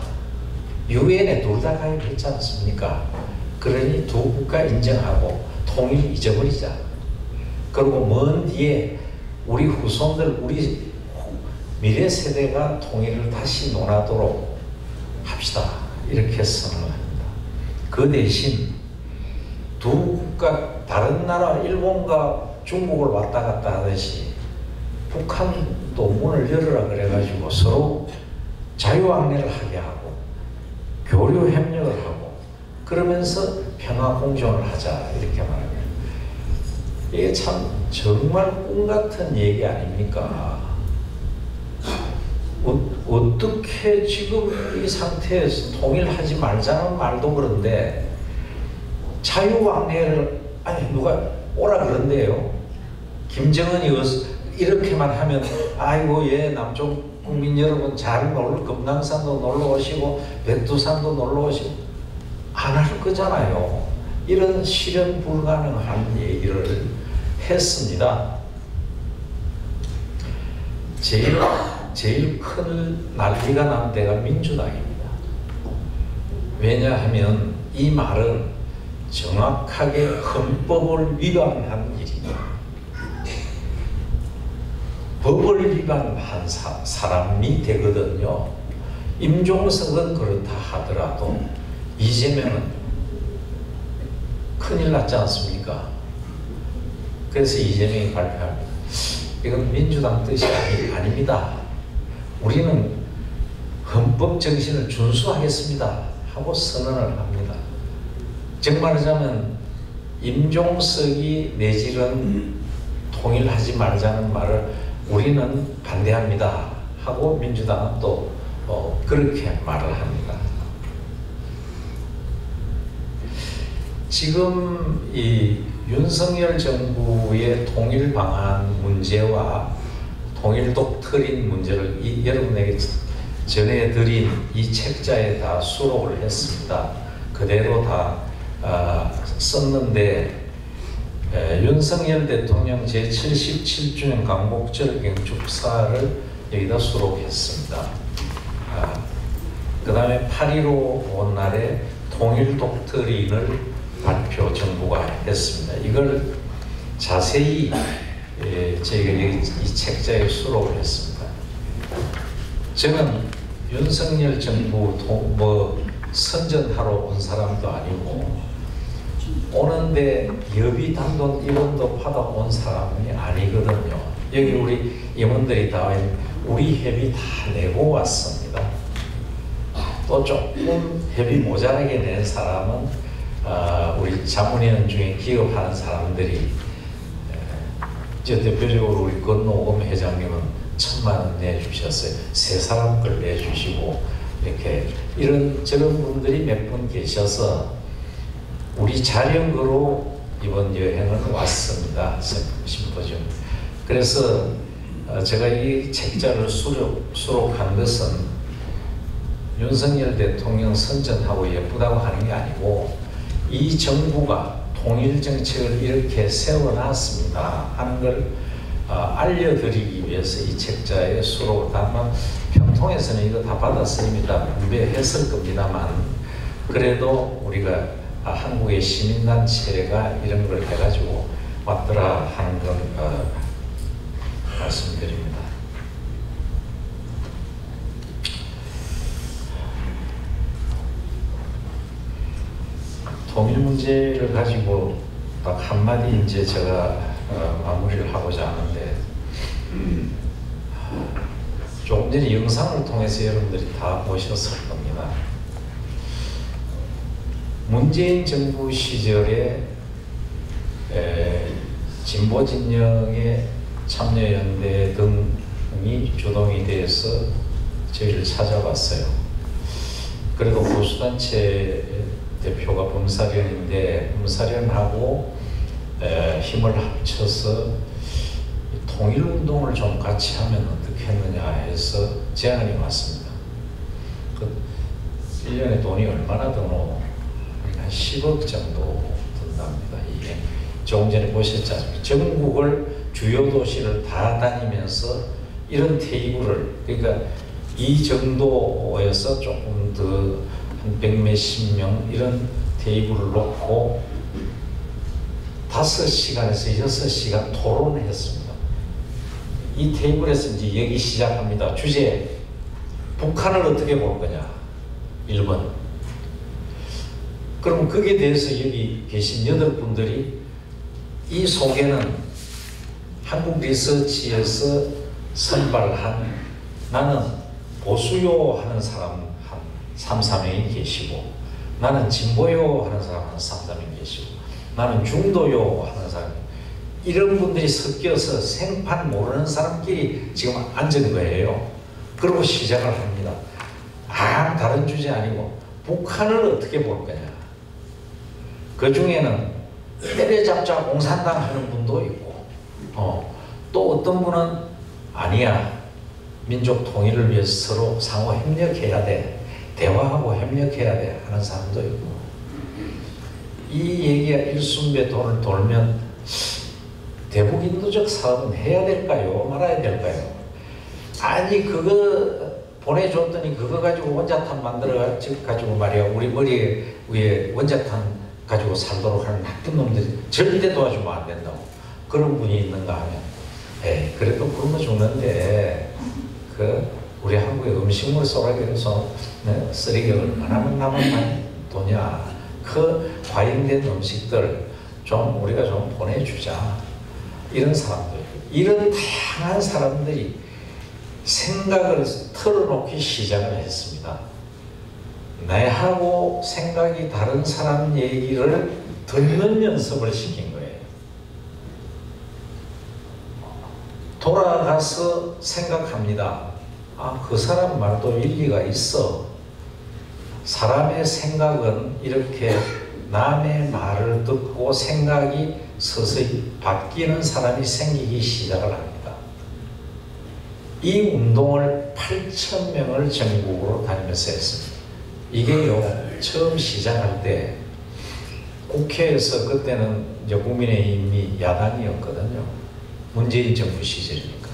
유엔에 둘 다 가입했지 않습니까? 그러니 두 국가 인정하고 통일 잊어버리자. 그리고 먼 뒤에 우리 후손들, 우리 미래 세대가 통일을 다시 논하도록 합시다. 이렇게 선언합니다. 그 대신 두 국가, 다른 나라 일본과 중국을 왔다 갔다 하듯이 북한도 문을 열으라 그래가지고 서로 자유왕래를 하게 하고 교류 협력을 하고 그러면서 평화 공존을 하자 이렇게 말합니다. 이게 참 정말 꿈 같은 얘기 아닙니까? 어떻게 지금 이 상태에서 통일하지 말자는 말도 그런데 자유왕래를 아니 누가 오라 그런데요. 김정은이 이렇게만 하면 아이고 예 남쪽 국민 여러분 잘 놀러 금강산도 놀러 오시고 백두산도 놀러 오시고 안 할 거잖아요. 이런 실현 불가능한 얘기를 했습니다. 제일 큰 난리가 난 데가 민주당입니다. 왜냐하면 이 말은 정확하게 헌법을 위반한 일이다. 법을 위반한 사람이 되거든요. 임종석은 그렇다 하더라도 이재명은 큰일 났지 않습니까? 그래서 이재명이 발표합니다. 이건 민주당 뜻이 아닙니다. 우리는 헌법 정신을 준수하겠습니다 하고 선언을 합니다. 정말 하자면 임종석이 내지른 통일하지 말자는 말을 우리는 반대합니다 하고 민주당은 또 그렇게 말을 합니다. 지금 이 윤석열 정부의 통일 방안 문제와 통일 독트린 문제를 여러분에게 전해드린 이 책자에 다 수록을 했습니다. 그대로 다 썼는데 윤석열 대통령 제77주년 광복절 경축사를 여기다 수록했습니다. 그 다음에 8.15 온 날에 통일 독트린을 발표 정부가 했습니다. 이걸 자세히 저희가 이 책자에 수록을 했습니다. 저는 윤석열 정부 선전하러 온 사람도 아니고 오는데 여비 단돈 1원도 받아 온 사람이 아니거든요. 여기 우리 임원들이 다 우리 회비 다 내고 왔습니다. 또 조금 회비 모자라게 낸 사람은 우리 자문위원 중에 기업하는 사람들이 대표적으로 우리 건노금 회장님은 1,000만 원 내주셨어요. 세 사람 걸 내주시고 이렇게 이런 저런 분들이 몇 분 계셔서 우리 자령으로 이번 여행을 왔습니다. 심포지엄. 그래서 제가 이 책자를 수록한 것은 윤석열 대통령 선전하고 예쁘다고 하는 게 아니고 이 정부가 통일 정책을 이렇게 세워놨습니다 하는 걸 알려드리기 위해서 이 책자에 수록을 다만 평통에서는 이거 다 받아서 이미 다 분배했을 겁니다만 그래도 우리가 한국의 시민단체가 이런 걸 해가지고 왔더라 하는 걸 말씀드립니다. 통일 문제를 가지고 딱 한마디 이제 제가 마무리를 하고자 하는데 조금 전에 영상을 통해서 여러분들이 다 보셨을 겁니다. 문재인 정부 시절에 진보 진영의 참여연대 등이 주동이 돼서 저희를 찾아봤어요. 그리고 보수단체 대표가 범사련인데 범사련하고 힘을 합쳐서 통일운동을 좀 같이 하면 어떻겠느냐 해서 제안이 왔습니다. 그 1년에 돈이 얼마나 드노? 한 10억 정도 든답니다. 이게 조금 전에 보셨지 않습니까? 전국을 주요 도시를 다 다니면서 이런 테이블을 그러니까 이 정도에서 조금 더 한 100몇십 명 이런 테이블을 놓고 5시간에서 6시간 토론을 했습니다. 이 테이블에서 이제 여기 시작합니다. 주제 북한을 어떻게 볼 거냐 1번. 그럼 거기에 대해서 여기 계신 8분들이 이 소개는 한국 리서치에서 선발한 나는 보수요 하는 사람 한 3-4명이 계시고 나는 진보요 하는 사람 한 3-4명 계시고 나는 중도요 하는 사람 이런 분들이 섞여서 생판 모르는 사람끼리 지금 앉은 거예요. 그리고 시작을 합니다. 다른 주제 아니고 북한을 어떻게 볼 거냐. 그 중에는 때려잡자 공산당 하는 분도 있고 또 어떤 분은 아니야. 민족 통일을 위해서 서로 상호 협력해야 돼. 대화하고 협력해야 돼 하는 사람도 있고. 이 얘기가 일순배돈을 돌면 대북 인도적 사업은 해야 될까요? 말아야 될까요? 아니 그거 보내줬더니 그거 가지고 원자탄 만들어 가지고 말이야 우리 머리 위에 원자탄 가지고 살도록 하는 나쁜 놈들이 절대 도와주면 안 된다고 그런 분이 있는가 하면 그래도 굶어 죽는데 우리 한국의 음식물 쏘라기로서 쓰레기 얼마나 남은 도냐 그 과잉된 음식들 좀 우리가 좀 보내주자 이런 사람들 이런 다양한 사람들이 생각을 털어놓기 시작을 했습니다. 나하고 생각이 다른 사람 얘기를 듣는 연습을 시킨 거예요. 돌아가서 생각합니다. 그 사람 말도 일리가 있어. 사람의 생각은 이렇게 남의 말을 듣고 생각이 서서히 바뀌는 사람이 생기기 시작을 합니다. 이 운동을 8,000명을 전국으로 다니면서 했습니다. 이게요, 처음 시작할 때 국회에서 그때는 이제 국민의힘이 야당이었거든요. 문재인 정부 시절이니까.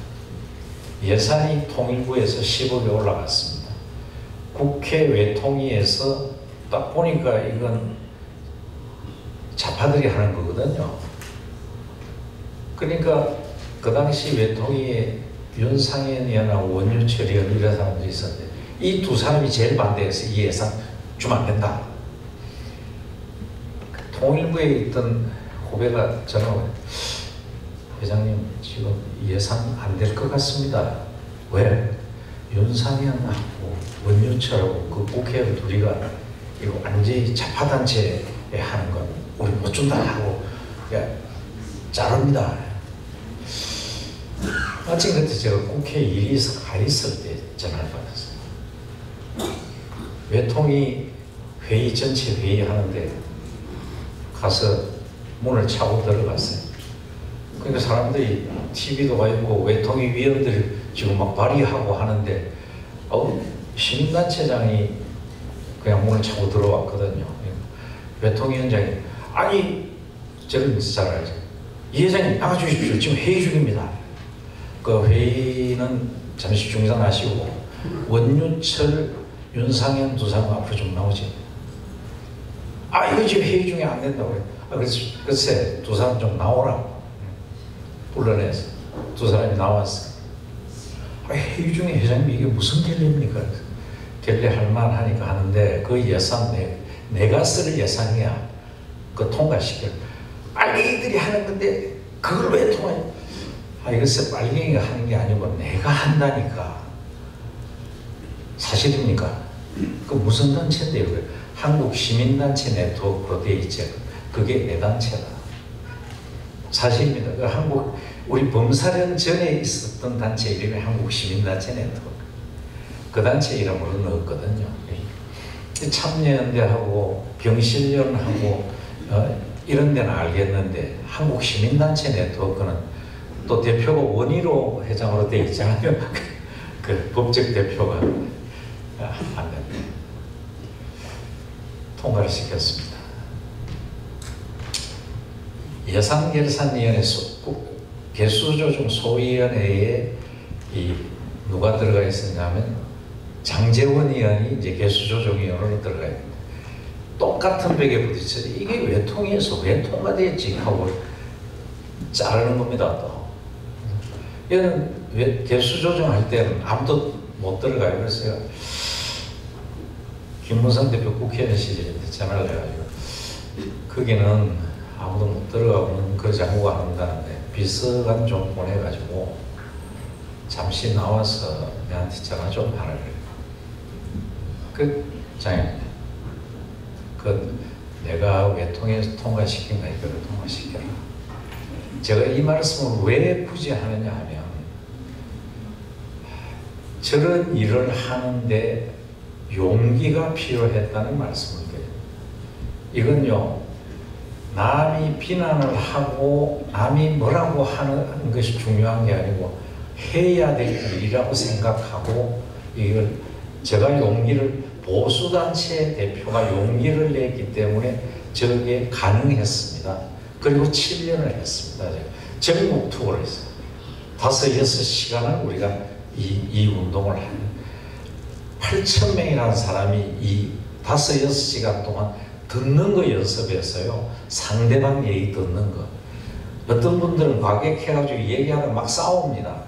예산이 통일부에서 10억이 올라갔습니다. 국회 외통위에서 딱 보니까 이건 좌파들이 하는 거거든요. 그러니까 그 당시 외통위에 윤상현 의원하고 원유철 의원 이런 사람들이 있었는데 이 두 사람이 제일 반대해서 이 예산 주면 안 된다. 통일부에 있던 후배가 저는 회장님 지금 예산 안 될 것 같습니다. 왜? 윤상현하고 원유철하고 그 국회의원 둘이가 이거 완전히 좌파단체에 하는 건 우리 못 준다 하고 자릅니다. 마침 그때 제가 국회 일이 가 있을 때 전화를 받았어요. 외통위 회의 전체 회의 하는데 가서 문을 차고 들어갔어요. 그러니까 사람들이 TV도 가 있고 외통위 위원들이 지금 막 발의하고 하는데 시민단체장이 그냥 문을 차고 들어왔거든요. 외통위원장이 아니 저를 잘 알죠. 이 회장님 나가주십시오. 지금 회의 중입니다. 그 회의는 잠시 중단하시고 원유철, 윤상현 두 사람 앞으로 좀 나오지. 이거 지금 회의 중에 안 된다고 그래. 그래서 글쎄 두 사람 좀 나오라고 불러내서 두 사람이 나왔어. 회의 중에 회장님 이게 무슨 결례입니까? 결례할 만하니까 하는데 그 예산 내가 쓸 예산이야. 그 통과시켜. 빨갱이들이 하는 건데 그걸 왜 통과해? 이것을 빨갱이가 하는 게 아니고 내가 한다니까. 사실입니까? 그 무슨 단체인데요? 한국시민단체 네트워크로 돼 있죠. 그게 내 단체다. 사실입니다. 그 우리 범사련 전에 있었던 단체 이름이 한국시민단체 네트워크. 그 단체 이름으로 넣었거든요. 참여연대하고 병실련하고 이런 데는 알겠는데 한국시민단체 네트워크는 또 대표가 원희로 회장으로 돼 있잖아요. 그 법적 대표가 안 됩니다. 통과를 시켰습니다. 예산결산위원회 개수조정 소위원회에 누가 들어가 있었냐면 장재원 의원이 이제 개수조정위원으로 들어가 있습니다. 똑같은 벽에 부딪혀서 이게 왜 통해서 왜 통과됐지 하고 자르는 겁니다. 또 얘는 왜 개수조정할 때는 아무도 못 들어가요. 그래서 제가 김문성 대표 국회의원 시절인데 전화를 해가지고 거기는 아무도 못 들어가고는 그 장구가 한다는데 비서관 좀 보내가지고 잠시 나와서 내한테 전화 좀 하라 그래요. 내가 왜 통과시킨가 이거를 통과시켜라. 제가 이 말씀을 왜 굳이 하느냐 하면 저런 일을 하는데 용기가 필요했다는 말씀을 드려요. 이건요, 남이 비난을 하고 남이 뭐라고 하는 것이 중요한 게 아니고 해야 될 일이라고 생각하고, 이걸 제가 용기를, 보수단체 대표가 용기를 냈기 때문에 저게 가능했습니다. 그리고 7년을 했습니다. 전국 투어를 했어요. 5-6시간을 우리가 이 운동을 하는 8,000명이라는 사람이 이 5-6시간 동안 듣는 거 연습했어요. 상대방 얘기 듣는 거. 어떤 분들은 과격해가지고 얘기하다 막 싸웁니다.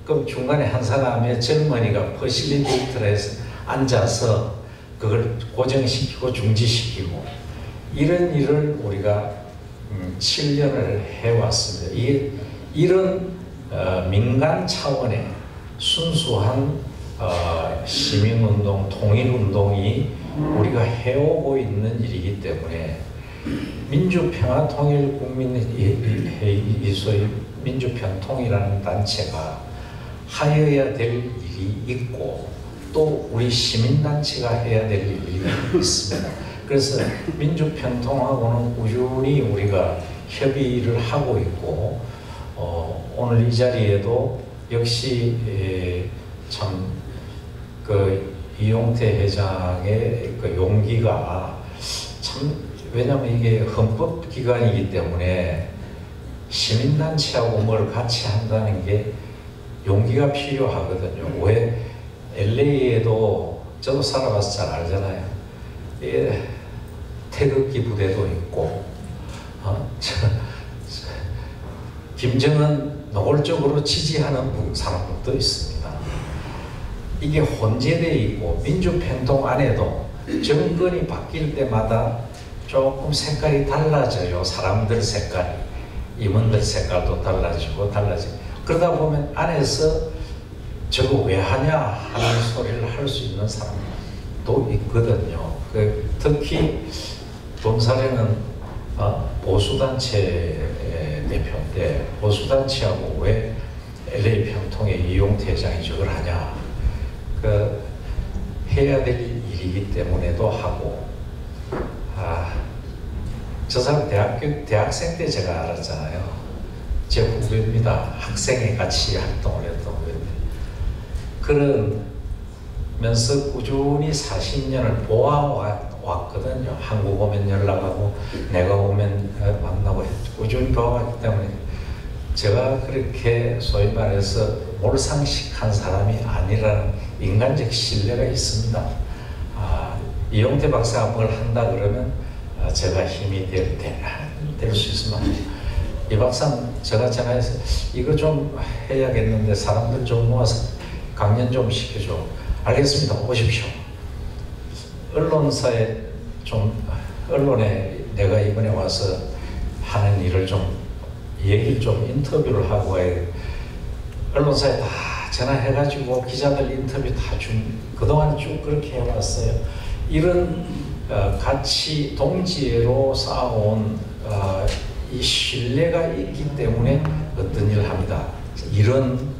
그럼 중간에 한 사람의 젊은이가 퍼실리테이터를 해서 앉아서 그걸 고정시키고 중지시키고, 이런 일을 우리가 7년을 해왔습니다. 이런 민간 차원의 순수한 시민운동, 통일운동이 우리가 해오고 있는 일이기 때문에 민주평화통일국민회의, 소위 민주평통이라는 단체가 하여야 될 일이 있고, 또 우리 시민단체가 해야 될 일이 있습니다. 그래서 민주평통하고는 꾸준히 우리가 협의를 하고 있고, 오늘 이 자리에도 역시 참 그 이용태 회장의 그 용기가 참, 왜냐하면 이게 헌법기관이기 때문에 시민단체하고 뭘 같이 한다는 게 용기가 필요하거든요. 왜 LA에도 저도 살아봐서 잘 알잖아요. 태극기 부대도 있고, 김정은 노골적으로 지지하는 사람도 있습니다. 이게 혼재되어 있고, 민주평통 안에도 정권이 바뀔 때마다 조금 색깔이 달라져요. 사람들 색깔이. 임원들 색깔도 달라지고. 그러다 보면 안에서 저거 왜 하냐 하는 소리를 할 수 있는 사람도 있거든요. 특히 본사례는 보수단체 대표인데, 보수단체하고 왜 LA 평통의 이용태 회장이 저걸 하냐, 해야 될 일이기 때문에도 하고, 저 사람 대학생 때 제가 알았잖아요. 제 후배입니다. 학생이 같이 활동을 했던 후배인데, 그러면서 꾸준히 40년을 보아왔거든요. 한국 오면 연락하고, 내가 오면 만나고 꾸준히 봐왔기 때문에 제가 그렇게 소위 말해서 몰상식한 사람이 아니라는 인간적 신뢰가 있습니다. 이용태 박사가 뭘 한다 그러면 제가 힘이 될 수 있으면, 이 박사는 제가 전화해서 이거 좀 해야겠는데 사람들 좀 모아서 강연 좀 시켜줘. 알겠습니다. 오십시오. 언론에 내가 이번에 와서 하는 일을 좀 얘기를 좀 인터뷰를 하고 와야, 언론사에 다 전화해가지고 기자들 인터뷰 다 그동안 쭉 그렇게 해왔어요. 이런 같이 동지애로 쌓아온 이 신뢰가 있기 때문에 어떤 일을 합니다. 이런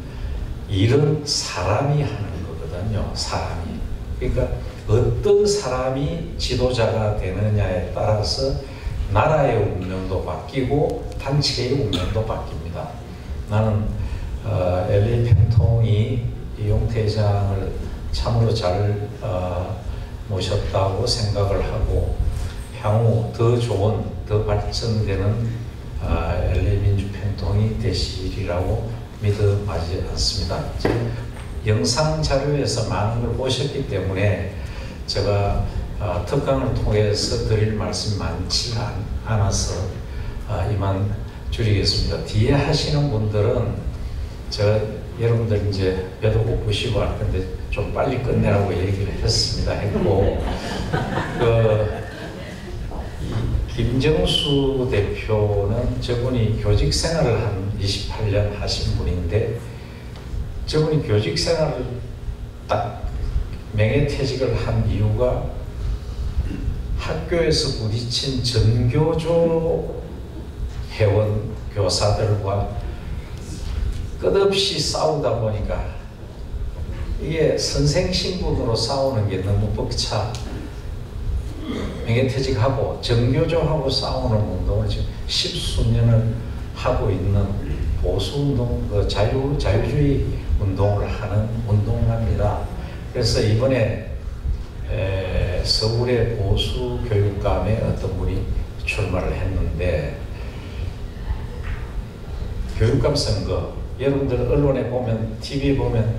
사람이 하는 거거든요. 사람이. 그러니까 어떤 사람이 지도자가 되느냐에 따라서 나라의 운명도 바뀌고 단체의 운명도 바뀝니다. 나는 LA 평통이 이용태 회장을 참으로 잘 모셨다고 생각을 하고, 향후 더 좋은, 더 발전되는 LA 민주평통이 되시리라고 믿어 마지 않습니다. 영상 자료에서 많은 걸 보셨기 때문에 제가 특강을 통해서 드릴 말씀이 많지 않아서 이만 줄이겠습니다. 뒤에 하시는 분들은 제가 여러분들 이제 배도 고프시고 할 건데 좀 빨리 끝내라고 얘기를 했고, 김정수 대표는 저분이 교직 생활을 한 28년 하신 분인데, 저분이 교직 생활을 딱 명예퇴직을 한 이유가 학교에서 부딪힌 전교조 회원 교사들과 끝없이 싸우다 보니까 이게 선생 신분으로 싸우는 게 너무 벅차 명예퇴직하고 정교조하고 싸우는 운동을 지금 10수년을 하고 있는 보수운동, 그 자유주의 운동을 하는 운동가입니다. 그래서 이번에 서울의 보수교육감에 어떤 분이 출마를 했는데, 교육감 선거, 여러분들 언론에 보면, TV에 보면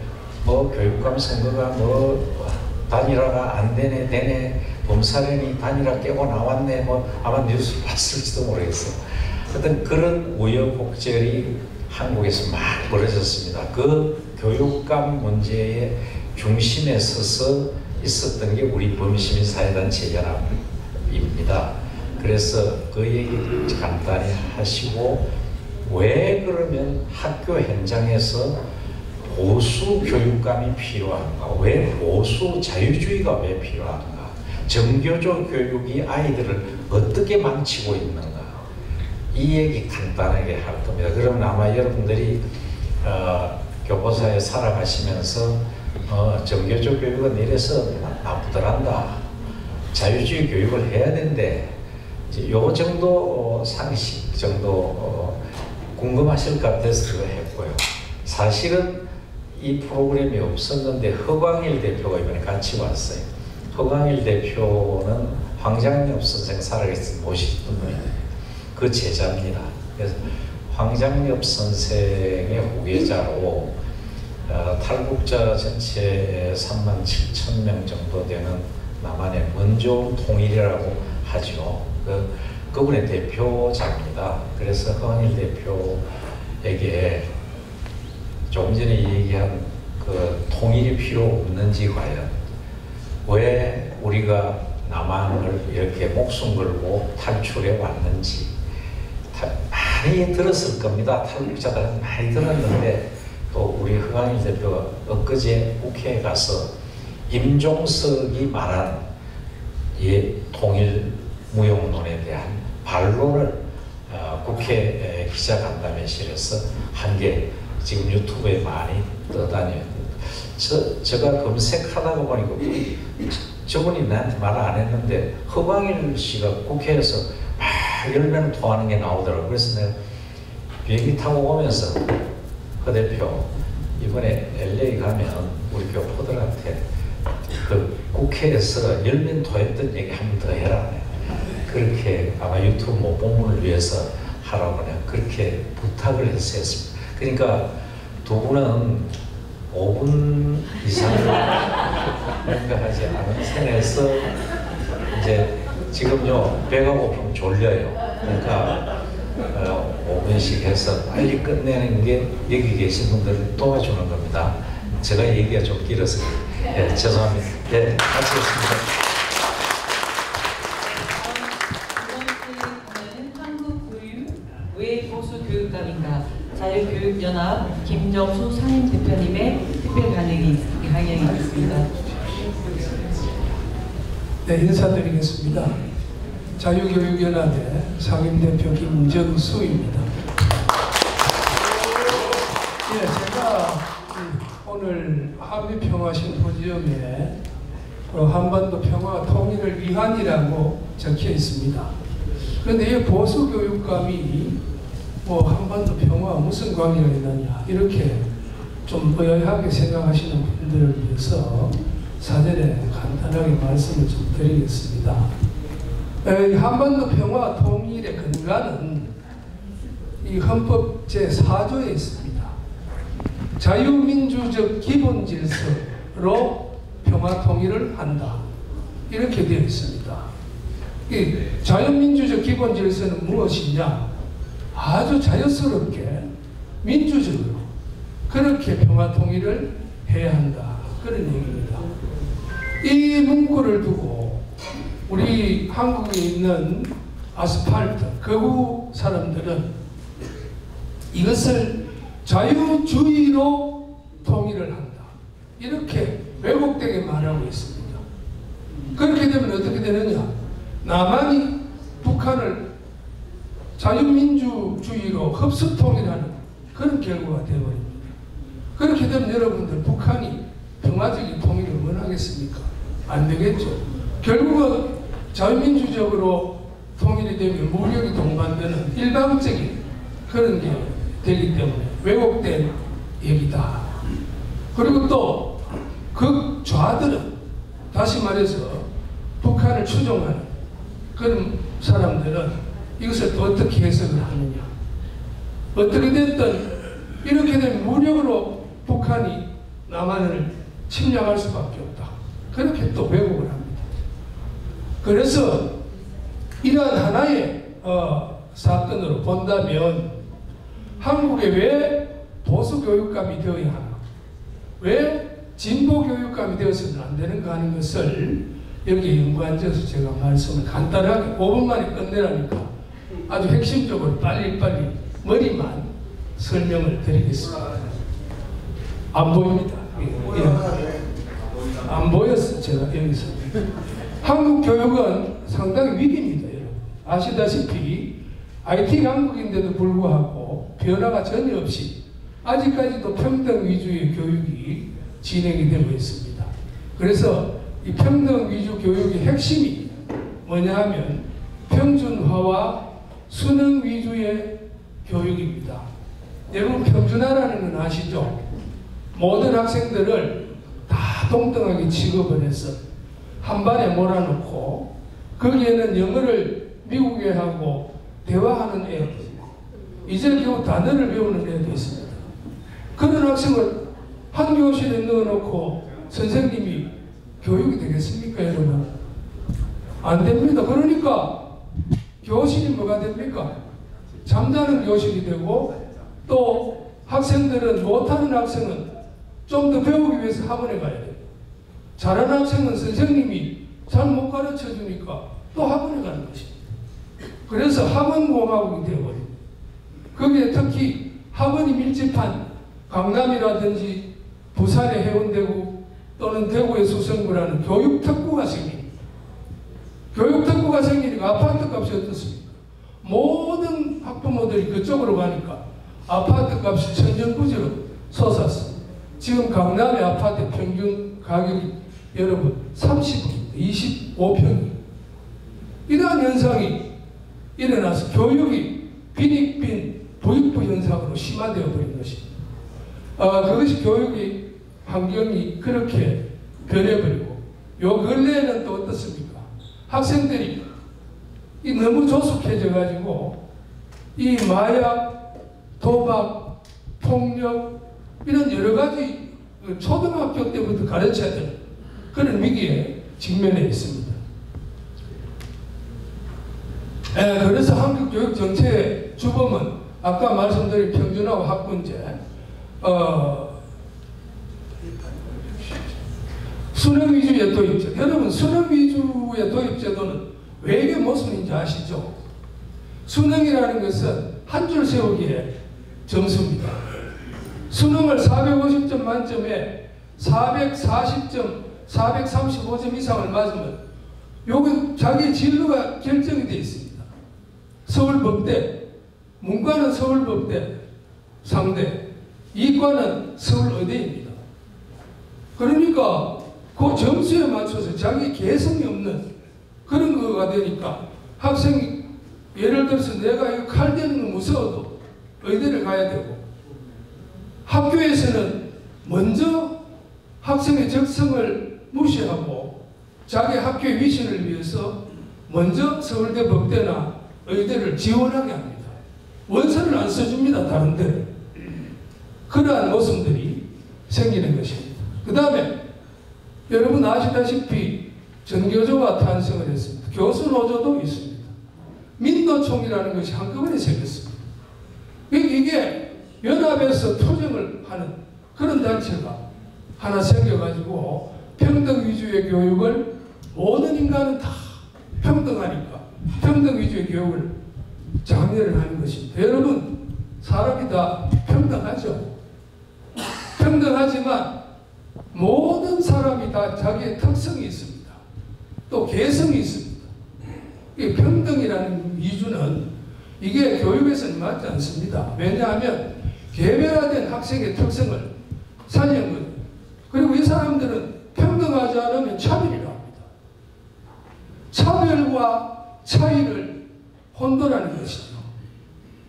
뭐 교육감 선거가 뭐 단일화가 안 되네, 범사련이 단일화 깨고 나왔네, 뭐 아마 뉴스 봤을지도 모르겠어요. 하여튼 그런 우여곡절이 한국에서 막 벌어졌습니다. 그 교육감 문제의 중심에 서서 있었던 게 우리 범시민사회단체 연합입니다. 그래서 그 얘기 간단히 하시고, 왜 그러면 학교 현장에서 보수 교육감이 필요한가? 왜 보수 자유주의가 왜 필요한가? 정교조 교육이 아이들을 어떻게 망치고 있는가? 이 얘기 간단하게 할 겁니다. 그러면 아마 여러분들이 교보사에 살아가시면서 정교조 교육은 이래서 나쁘더란다, 자유주의 교육을 해야 된대, 요 정도 상식 정도 궁금하실 것 같아서 그거 했고요. 사실은 이 프로그램이 없었는데 허광일 대표가 이번에 같이 왔어요. 허광일 대표는 황장엽 선생 살아계신 모시던 분이에요. 그 제자입니다. 그래서 황장엽 선생의 후계자로 탈북자 전체 37,000명 정도 되는 남한의 원조 통일이라고 하죠. 그분의 대표자입니다. 그래서 허광일 대표에게 조금 전에 얘기한 그 통일이 필요 없는지, 과연 왜 우리가 남한을 이렇게 목숨 걸고 탈출해 왔는지 많이 들었을 겁니다. 탈북자들은 많이 들었는데, 또 우리 허광일 대표가 엊그제 국회에 가서 임종석이 말한 통일 무용론에 대한 반론을 국회 기자간담회실에서 한 게 지금 유튜브에 많이 떠다녀요. 제가 검색하다가 보니까 저분이 나한테 말 안 했는데 허광일 씨가 국회에서 막 열매를 토하는 게 나오더라고요. 그래서 내가 비행기 타고 오면서 허 대표 이번에 LA 가면 우리 교포들한테 그 국회에서 열매 토했던 얘기 한 번 더 해라. 그렇게 아마 유튜브 뭐 본문을 위해서 하라고 내가 그렇게 부탁을 했습니다. 그러니까 두 분은 5분 이상을 생각하지 않은 선에서 이제 지금요 배가 고프면 졸려요. 그러니까 5분씩 해서 빨리 끝내는 게 여기 계신 분들을 도와주는 겁니다. 제가 얘기가 좀 길어서 죄송합니다. 네, 마치겠습니다. 왜 보수교육감인가? 자유교육연합 김정수 상임대표님의 특별 강연이 있습니다. 네, 인사드리겠습니다. 자유교육연합의 상임대표 김정수입니다. 예, 제가 오늘 한미평화 심포지엄에 한반도 평화 통일을 위한이라고 적혀 있습니다. 그런데 이 보수교육감이 뭐 한반도 평화 무슨 관계가 있느냐 이렇게 좀 의아하게 생각하시는 분들을 위해서 사전에 간단하게 말씀을 좀 드리겠습니다. 한반도 평화 통일의 근간은 이 헌법 제4조에 있습니다. 자유민주적 기본 질서로 평화 통일을 한다. 이렇게 되어 있습니다. 이 자유민주적 기본 질서는 무엇이냐? 아주 자연스럽게 민주적으로 그렇게 평화 통일을 해야 한다. 그런 얘기입니다. 이 문구를 두고 우리 한국에 있는 아스팔트 거구 사람들은 이것을 자유주의로 통일을 한다. 이렇게 왜곡되게 말하고 있습니다. 그렇게 되면 어떻게 되느냐? 남한이 북한을 자유민주주의로 흡수통일하는 그런 결과가 되어버립니다. 그렇게 되면 여러분들 북한이 평화 평화적인 통일을 원하겠습니까? 안 되겠죠. 결국은 자유민주적으로 통일이 되면 무력이 동반되는 일방적인 그런 게 되기 때문에 왜곡된 얘기다. 그리고 또 극좌들은 다시 말해서 북한을 추종하는 그런 사람들은 이것을 또 어떻게 해석을 하느냐. 어떻게 됐든 이렇게 되면 무력으로 북한이 남한을 침략할 수밖에 없다. 그렇게 또 왜곡을 합니다. 그래서 이러한 하나의 사건으로 본다면 한국에 왜 보수 교육감이 되어야 하나? 왜 진보 교육감이 되어서는 안 되는가 하는 것을 여기에 연관지어서 제가 말씀을 간단하게 5분 만에 끝내라니까 아주 핵심적으로 빨리빨리 머리만 설명을 드리겠습니다. 안 보입니다. 예. 안 보였어 제가 여기서. 한국 교육은 상당히 위기입니다. 여러분. 아시다시피 IT 강국인데도 불구하고 변화가 전혀 없이 아직까지도 평등 위주의 교육이 진행이 되고 있습니다. 그래서 이 평등 위주 교육의 핵심이 뭐냐 하면 평준화와 수능 위주의 교육입니다. 여러분 평준화라는 건 아시죠? 모든 학생들을 다 동등하게 취급을 해서 한 반에 몰아놓고 거기에는 영어를 미국에 하고 대화하는 애들, 이제 겨우 단어를 배우는 애도 있습니다. 그런 학생을 한 교실에 넣어놓고 선생님이 교육이 되겠습니까, 여러분? 안 됩니다. 그러니까 교실이 뭐가 됩니까? 잠자는 교실이 되고 또 학생들은 못하는 학생은 좀 더 배우기 위해서 학원에 가야 돼요. 잘하는 학생은 선생님이 잘 못 가르쳐 주니까 또 학원에 가는 것입니다. 그래서 학원공화국이 되어버립니다. 거기에 특히 학원이 밀집한 강남이라든지 부산의 해운대구 또는 대구의 수성구라는 교육특구가 생깁니다. 교육특구가 생기니까 아파트 값이 어떻습니까? 모든 학부모들이 그쪽으로 가니까 아파트 값이 천정부지로 솟았습니다. 지금 강남의 아파트 평균 가격이 여러분 30억입니다. 25평이. 이러한 현상이 일어나서 교육이 빈익빈 부익부 현상으로 심화되어 버린 것입니다. 그것이 교육의 환경이 그렇게 변해버리고 요 근래에는 또 어떻습니까? 학생들이 너무 조숙해져 가지고 이 마약, 도박, 폭력 이런 여러 가지 초등학교 때부터 가르쳐야 되는 그런 위기에 직면해 있습니다. 그래서 한국 교육 정책의 주범은 아까 말씀드린 평준화와 학군제, 수능 위주의 도입제. 여러분 수능 위주의 도입제도는 왜 이게 모순인지 아시죠? 수능이라는 것은 한 줄 세우기에 점수입니다. 수능을 450점 만점에 440점, 435점 이상을 맞으면 요건 자기의 진로가 결정이 되어 있습니다. 서울법대, 문과는 서울법대 상대, 이과는 서울의대입니다. 그러니까 그 점수에 맞춰서 자기 개성이 없는 그런 거가 되니까 학생이 예를 들어서 내가 이거 칼 대는 거 무서워도 의대를 가야 되고 학교에서는 먼저 학생의 적성을 무시하고 자기 학교의 위신을 위해서 먼저 서울대 법대나 의대를 지원하게 합니다. 원서를 안 써줍니다. 다른 데. 그러한 모습들이 생기는 것입니다. 그 다음에 여러분 아시다시피 전교조가 탄생을 했습니다. 교수노조도 있습니다. 민노총이라는 것이 한꺼번에 생겼습니다. 이게 연합에서 투쟁을 하는 그런 단체가 하나 생겨가지고 평등 위주의 교육을 모든 인간은 다 평등하니까 평등 위주의 교육을 장려를 하는 것입니다. 여러분 사람이 다 평등하죠. 평등하지만 모든 사람이 다 자기의 특성이 있습니다. 또 개성이 있습니다. 이 평등이라는 위주는 이게 교육에서는 맞지 않습니다. 왜냐하면 개별화된 학생의 특성을 살린 거예요. 그리고 이 사람들은 평등하지 않으면 차별이라 합니다. 차별과 차이를 혼돈하는 것이죠.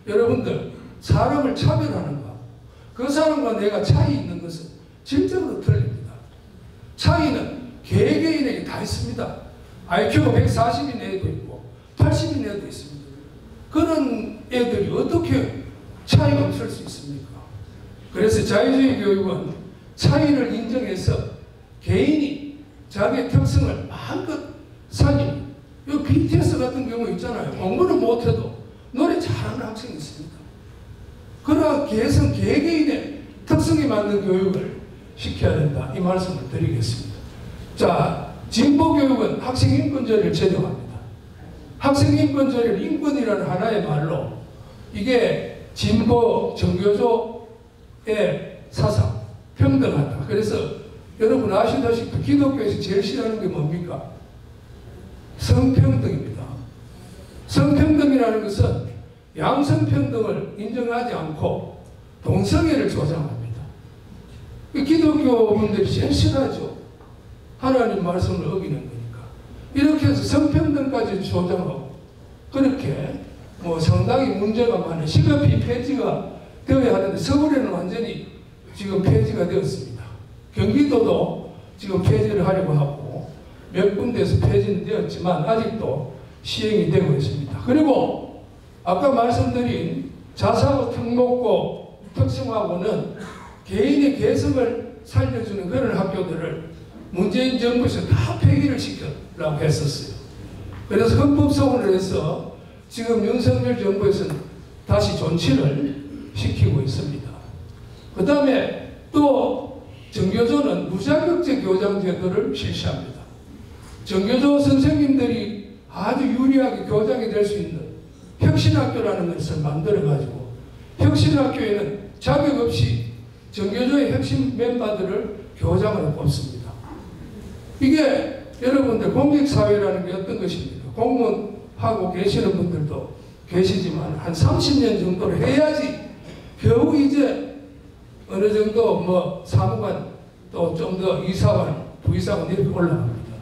여러분들, 사람을 차별하는 것, 그 사람과 내가 차이 있는 것은 질적으로 틀립니다. 차이는 개개인에게 다 있습니다. IQ가 140인 애도 있고 80인 애도 있습니다. 그런 애들이 어떻게 차이가 없을 수 있습니까? 그래서 자유주의 교육은 차이를 인정해서 개인이 자기의 특성을 마음껏 살리는, 이 BTS 같은 경우 있잖아요. 공부는 못해도 노래 잘하는 학생이 있습니다. 그러한 개개인의 특성에 맞는 교육을 시켜야 된다, 이 말씀을 드리겠습니다. 자, 진보교육은 학생인권조례를 제정합니다. 학생인권조례를 인권이라는 하나의 말로, 이게 진보 정교조의 사상, 평등하다. 그래서 여러분 아시다시피 기독교에서 제일 싫어하는 게 뭡니까? 성평등입니다. 성평등이라는 것은 양성평등을 인정하지 않고 동성애를 조장합니다. 기독교 분들이 제일 싫어하죠. 하나님 말씀을 어기는 거니까. 이렇게 해서 성평등까지 조장하고, 그렇게 뭐 상당히 문제가 많아요. 시급히 폐지가 되어야 하는데 서울에는 완전히 지금 폐지가 되었습니다. 경기도도 지금 폐지를 하려고 하고 몇 군데에서 폐지는 되었지만 아직도 시행이 되고 있습니다. 그리고 아까 말씀드린 자사고 특목고 특성화고는 개인의 개성을 살려주는 그런 학교들을 문재인 정부에서 다 폐기를 시키려고 했었어요. 그래서 헌법소원을 해서 지금 윤석열 정부에서는 다시 존치를 시키고 있습니다. 그 다음에 또 정교조는 무자격제 교장 제도를 실시합니다. 정교조 선생님들이 아주 유리하게 교장이 될 수 있는 혁신학교라는 것을 만들어가지고, 혁신학교에는 자격 없이 정교조의 핵심 멤버들을 교장으로 뽑습니다. 이게 여러분들 공직사회라는 게 어떤 것입니까? 공무원하고 계시는 분들도 계시지만 한 30년 정도를 해야지 겨우 이제 어느 정도 뭐 사무관 또 좀 더 이사관, 부이사관 이렇게 올라갑니다.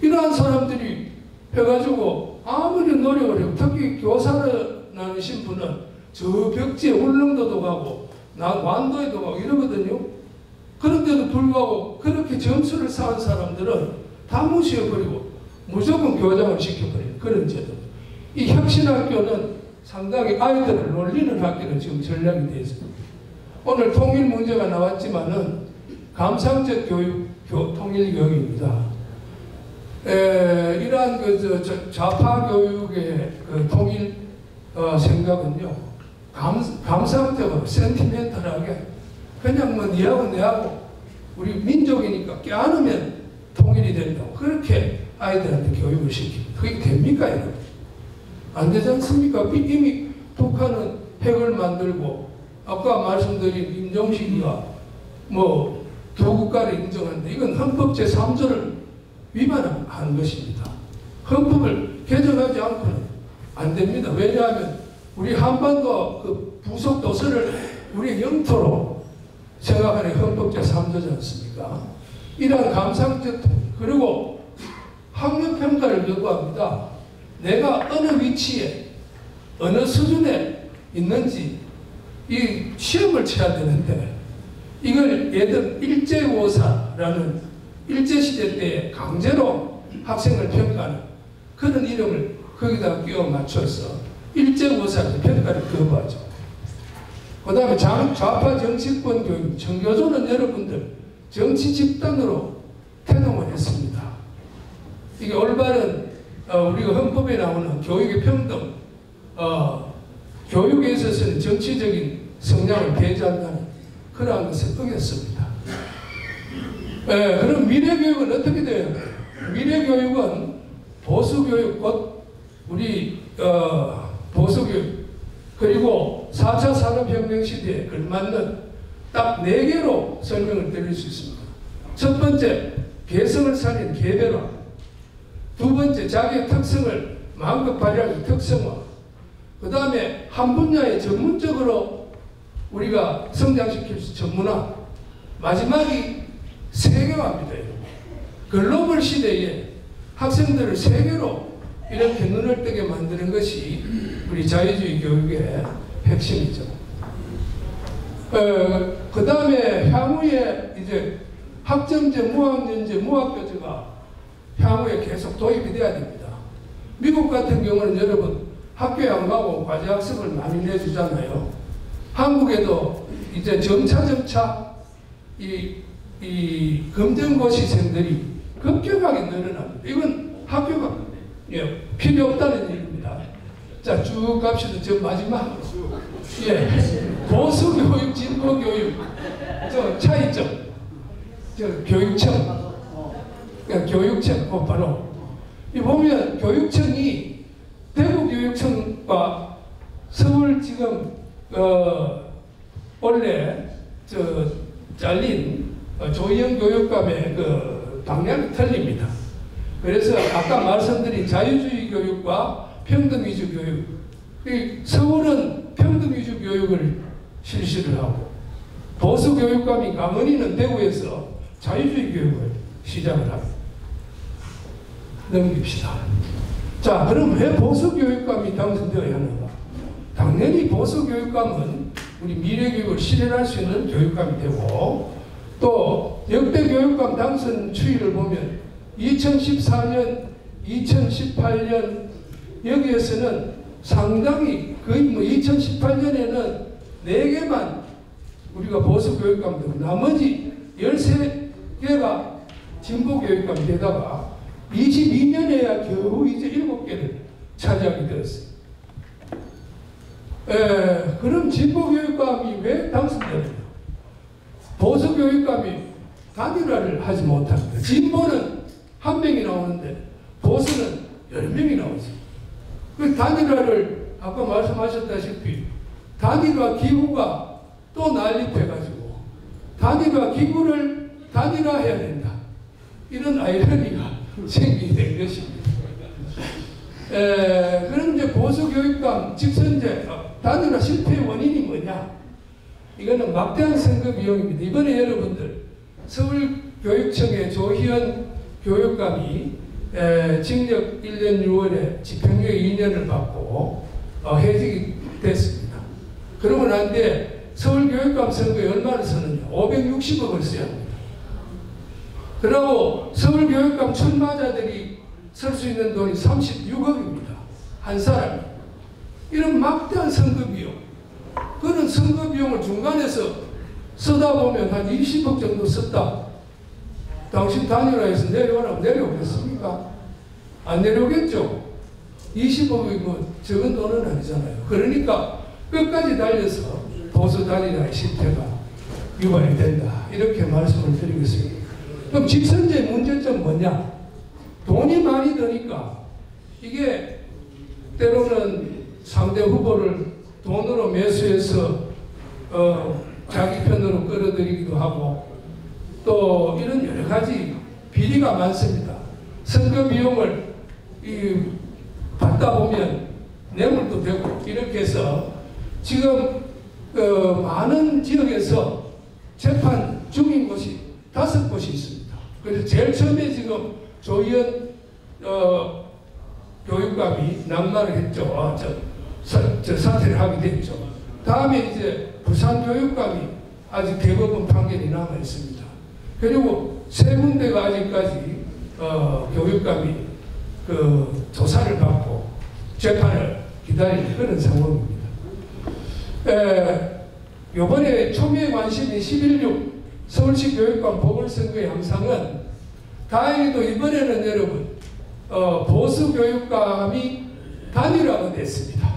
이러한 사람들이 해가지고 아무리 노력을 해도, 특히 교사라는 신분은 저 벽지에 울릉도도 가고 완도에도 가고 이러거든요. 그런데도 불구하고 그렇게 점수를 쌓은 사람들은 다 무시해버리고 무조건 교장을 시켜버리는 그런 제도. 이 혁신학교는 상당히 아이들을 놀리는 학교로 지금 전략이 되어 있습니다. 오늘 통일 문제가 나왔지만은 감상적 교육, 통일 교육입니다. 이러한 좌파 교육의 통일 생각은요, 감상적으로 센티멘탈하게 그냥 뭐 니하고 내하고 우리 민족이니까 껴안으면 통일이 된다고 그렇게 아이들한테 교육을 시킵니다. 그게 됩니까, 여러분? 안 되지 않습니까? 이미 북한은 핵을 만들고, 아까 말씀드린 임종식이가 뭐 두 국가를 인정하는데 이건 헌법 제3조를 위반한 것입니다. 헌법을 개정하지 않고는 안 됩니다. 왜냐하면 우리 한반도 그 부속 도서를 우리의 영토로 생각하는 헌법 제3조지 않습니까? 이러한 감상적, 그리고 학력평가를 요구합니다. 내가 어느 위치에 어느 수준에 있는지 이 시험을 쳐야 되는데, 이걸 얘들 일제고사라는 일제시대 때 강제로 학생을 평가하는 그런 이름을 거기다 끼워 맞춰서 일제고사를 평가를 거부하죠. 그 다음에 좌파 정치권 교육, 정교조는 여러분들 정치 집단으로 태동을 했습니다. 이게 올바른 우리가 헌법에 나오는 교육의 평등, 교육에 있어서는 정치적인 성향을 배제한다는 그러한 것을 어겼습니다. 그럼 미래교육은 어떻게 돼요? 미래교육은 보수교육, 곧 우리 보수교육, 그리고 4차 산업혁명 시대에 걸맞는 딱 4개로 설명을 드릴 수 있습니다. 첫 번째, 개성을 살린 개별화. 두 번째, 자기의 특성을 마음껏 발휘하는 특성화. 그 다음에 한 분야에 전문적으로 우리가 성장시킬 수 전문화. 마지막이 세계화입니다. 글로벌 시대에 학생들을 세계로 이렇게 눈을 뜨게 만드는 것이 우리 자유주의 교육의 핵심이죠. 그 다음에 향후에 이제 학점제, 무학년제, 무학교제가 향후에 계속 도입이 돼야 됩니다. 미국 같은 경우는 여러분 학교에 안 가고 과제학습을 많이 내주잖아요. 한국에도 이제 점차 이 검정고시생들이 급격하게 늘어납니다. 이건 학교가 필요 없다는 얘기입니다. 자, 쭉 갑시다. 저 마지막 보수교육, 진보교육 저 차이점, 저 교육청, 교육청 바로 이 보면 교육청이 대구교육청과 서울 지금 원래 저 잘린 조희영 교육감의 그 방향이 틀립니다. 그래서 아까 말씀드린 자유주의 교육과 평등 위주 교육, 서울은 평등 위주 교육을 실시를 하고 보수 교육감이 강은희는 대구에서 자유주의 교육을 시작을 합니다. 넘깁시다. 자, 그럼 왜 보수 교육감이 당선되어야 하는가? 당연히 보수 교육감은 우리 미래 교육을 실현할 수 있는 교육감이 되고, 또 역대 교육감 당선 추이를 보면 2014년, 2018년 여기에서는 상당히 거의 뭐 2018년에는 4개만 우리가 보수 교육감 되고 나머지 13개가 진보 교육감이 되다가 22년에야 겨우 이제 7개를 차지하게 되었어요. 그럼 진보 교육감이 왜 당선되느냐? 보수 교육감이 단일화를 하지 못합니다. 진보는 1명이 나오는데 보수는 여러 명이 나오죠. 그 단일화를 아까 말씀하셨다시피 단일화 기구가 또 난립해가지고 단일화 기구를 단일화해야 된다. 이런 아이러니가 생기게 된 것입니다. 그럼 이제 보수 교육감 직선제 단일화 실패의 원인이 뭐냐? 이거는 막대한 선거 비용입니다. 이번에 여러분들 서울교육청의 조희연 교육감이 징역 1년 6월에 집행유예 2년을 받고 해직이 됐습니다. 그러고 난 뒤에 서울교육감 선거에 얼마를 쓰느냐? 560억을 써야 합니다. 그리고 서울교육감 출마자들이 쓸 수 있는 돈이 36억입니다. 한 사람이. 이런 막대한 선거 비용. 그런 선거 비용을 중간에서 쓰다 보면 한 20억 정도 썼다. 당신 단일화에서 내려오라고 내려오겠습니까? 안 내려오겠죠? 20억이 뭐 적은 돈은 아니잖아요. 그러니까 끝까지 달려서 보수 단일화의 실패가 유발이 된다. 이렇게 말씀을 드리겠습니다. 그럼 직선제 문제점 뭐냐? 돈이 많이 드니까 이게 때로는 상대 후보를 돈으로 매수해서 자기 편으로 끌어들이기도 하고 또 이런 여러 가지 비리가 많습니다. 선거 비용을 받다 보면 뇌물도 되고 이렇게 해서 지금 많은 지역에서 재판 중인 곳이 5곳이 있습니다. 그래서 제일 처음에 지금 조희연 교육감이 낙마를 했죠. 사퇴를 하게 됐죠. 다음에 이제 부산 교육감이 아직 대법원 판결이 남아 있습니다. 그리고 3군데가 아직까지 교육감이 조사를 받고 재판을 기다리는 그런 상황입니다. 이번에 초미의 관심이 11.6 서울시 교육감 보궐선거의 양상은 다행히도 이번에는 여러분 보수 교육감이 단일화가 됐습니다.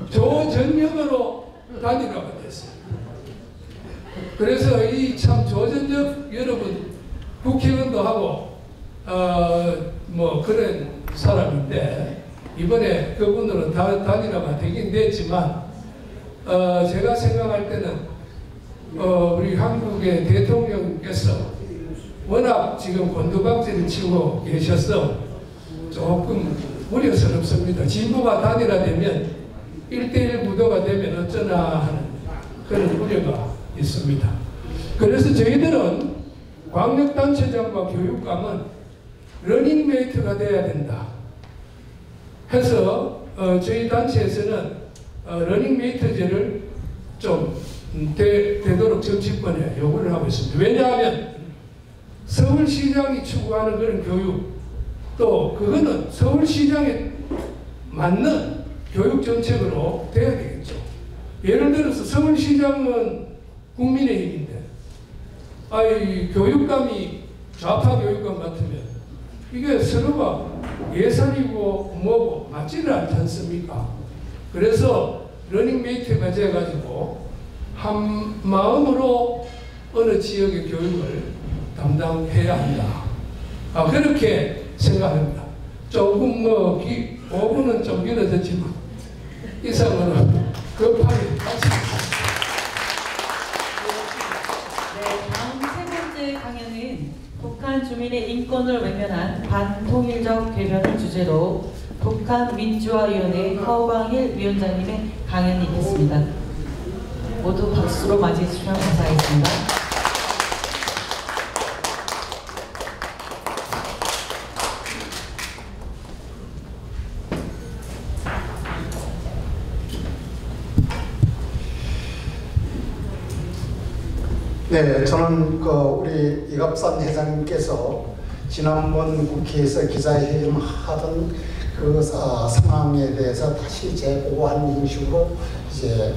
조전역으로 단일화가 됐어요. 그래서 이 참 조전역 여러분 국회의원도 하고 뭐 그런 사람인데 이번에 그분들은 단일화가 되긴 됐지만 제가 생각할 때는 우리 한국의 대통령께서 워낙 지금 곤두박질을 치고 계셔서 조금 우려스럽습니다. 진보가 단일화되면 1대1 구도가 되면 어쩌나 하는 그런 우려가 있습니다. 그래서 저희들은 광역단체장과 교육감은 러닝메이트가 돼야 된다 해서 저희 단체에서는 러닝메이트제를 좀 되도록 정치권에 요구를 하고 있습니다. 왜냐하면 서울시장이 추구하는 그런 교육, 또 그거는 서울시장에 맞는 교육정책으로 돼야 되겠죠. 예를 들어서 서울시장은 국민의힘인데 이 교육감이 좌파 교육감 같으면 이게 서로가 예산이고 뭐고 맞지를 않지 않습니까? 그래서 러닝메이트가 돼가지고 한 마음으로 어느 지역의 교육을 담당해야 한다. 그렇게 생각합니다. 조금 5분은 좀 길어졌지만 이상으로 급하게 하겠습니다. 네, 다음 세 번째 강연은 북한 주민의 인권을 외면한 반통일적 궤변을 주제로 북한 민주화위원회 허광일 위원장님의 강연이 있겠습니다. 모두 박수로 맞이해 주시면 감사하겠습니다. 네, 저는 우리 이갑산 회장님께서 지난번 국회에서 기자회견 하던 그 상황에 대해서 다시 재보고한 형식으로 이제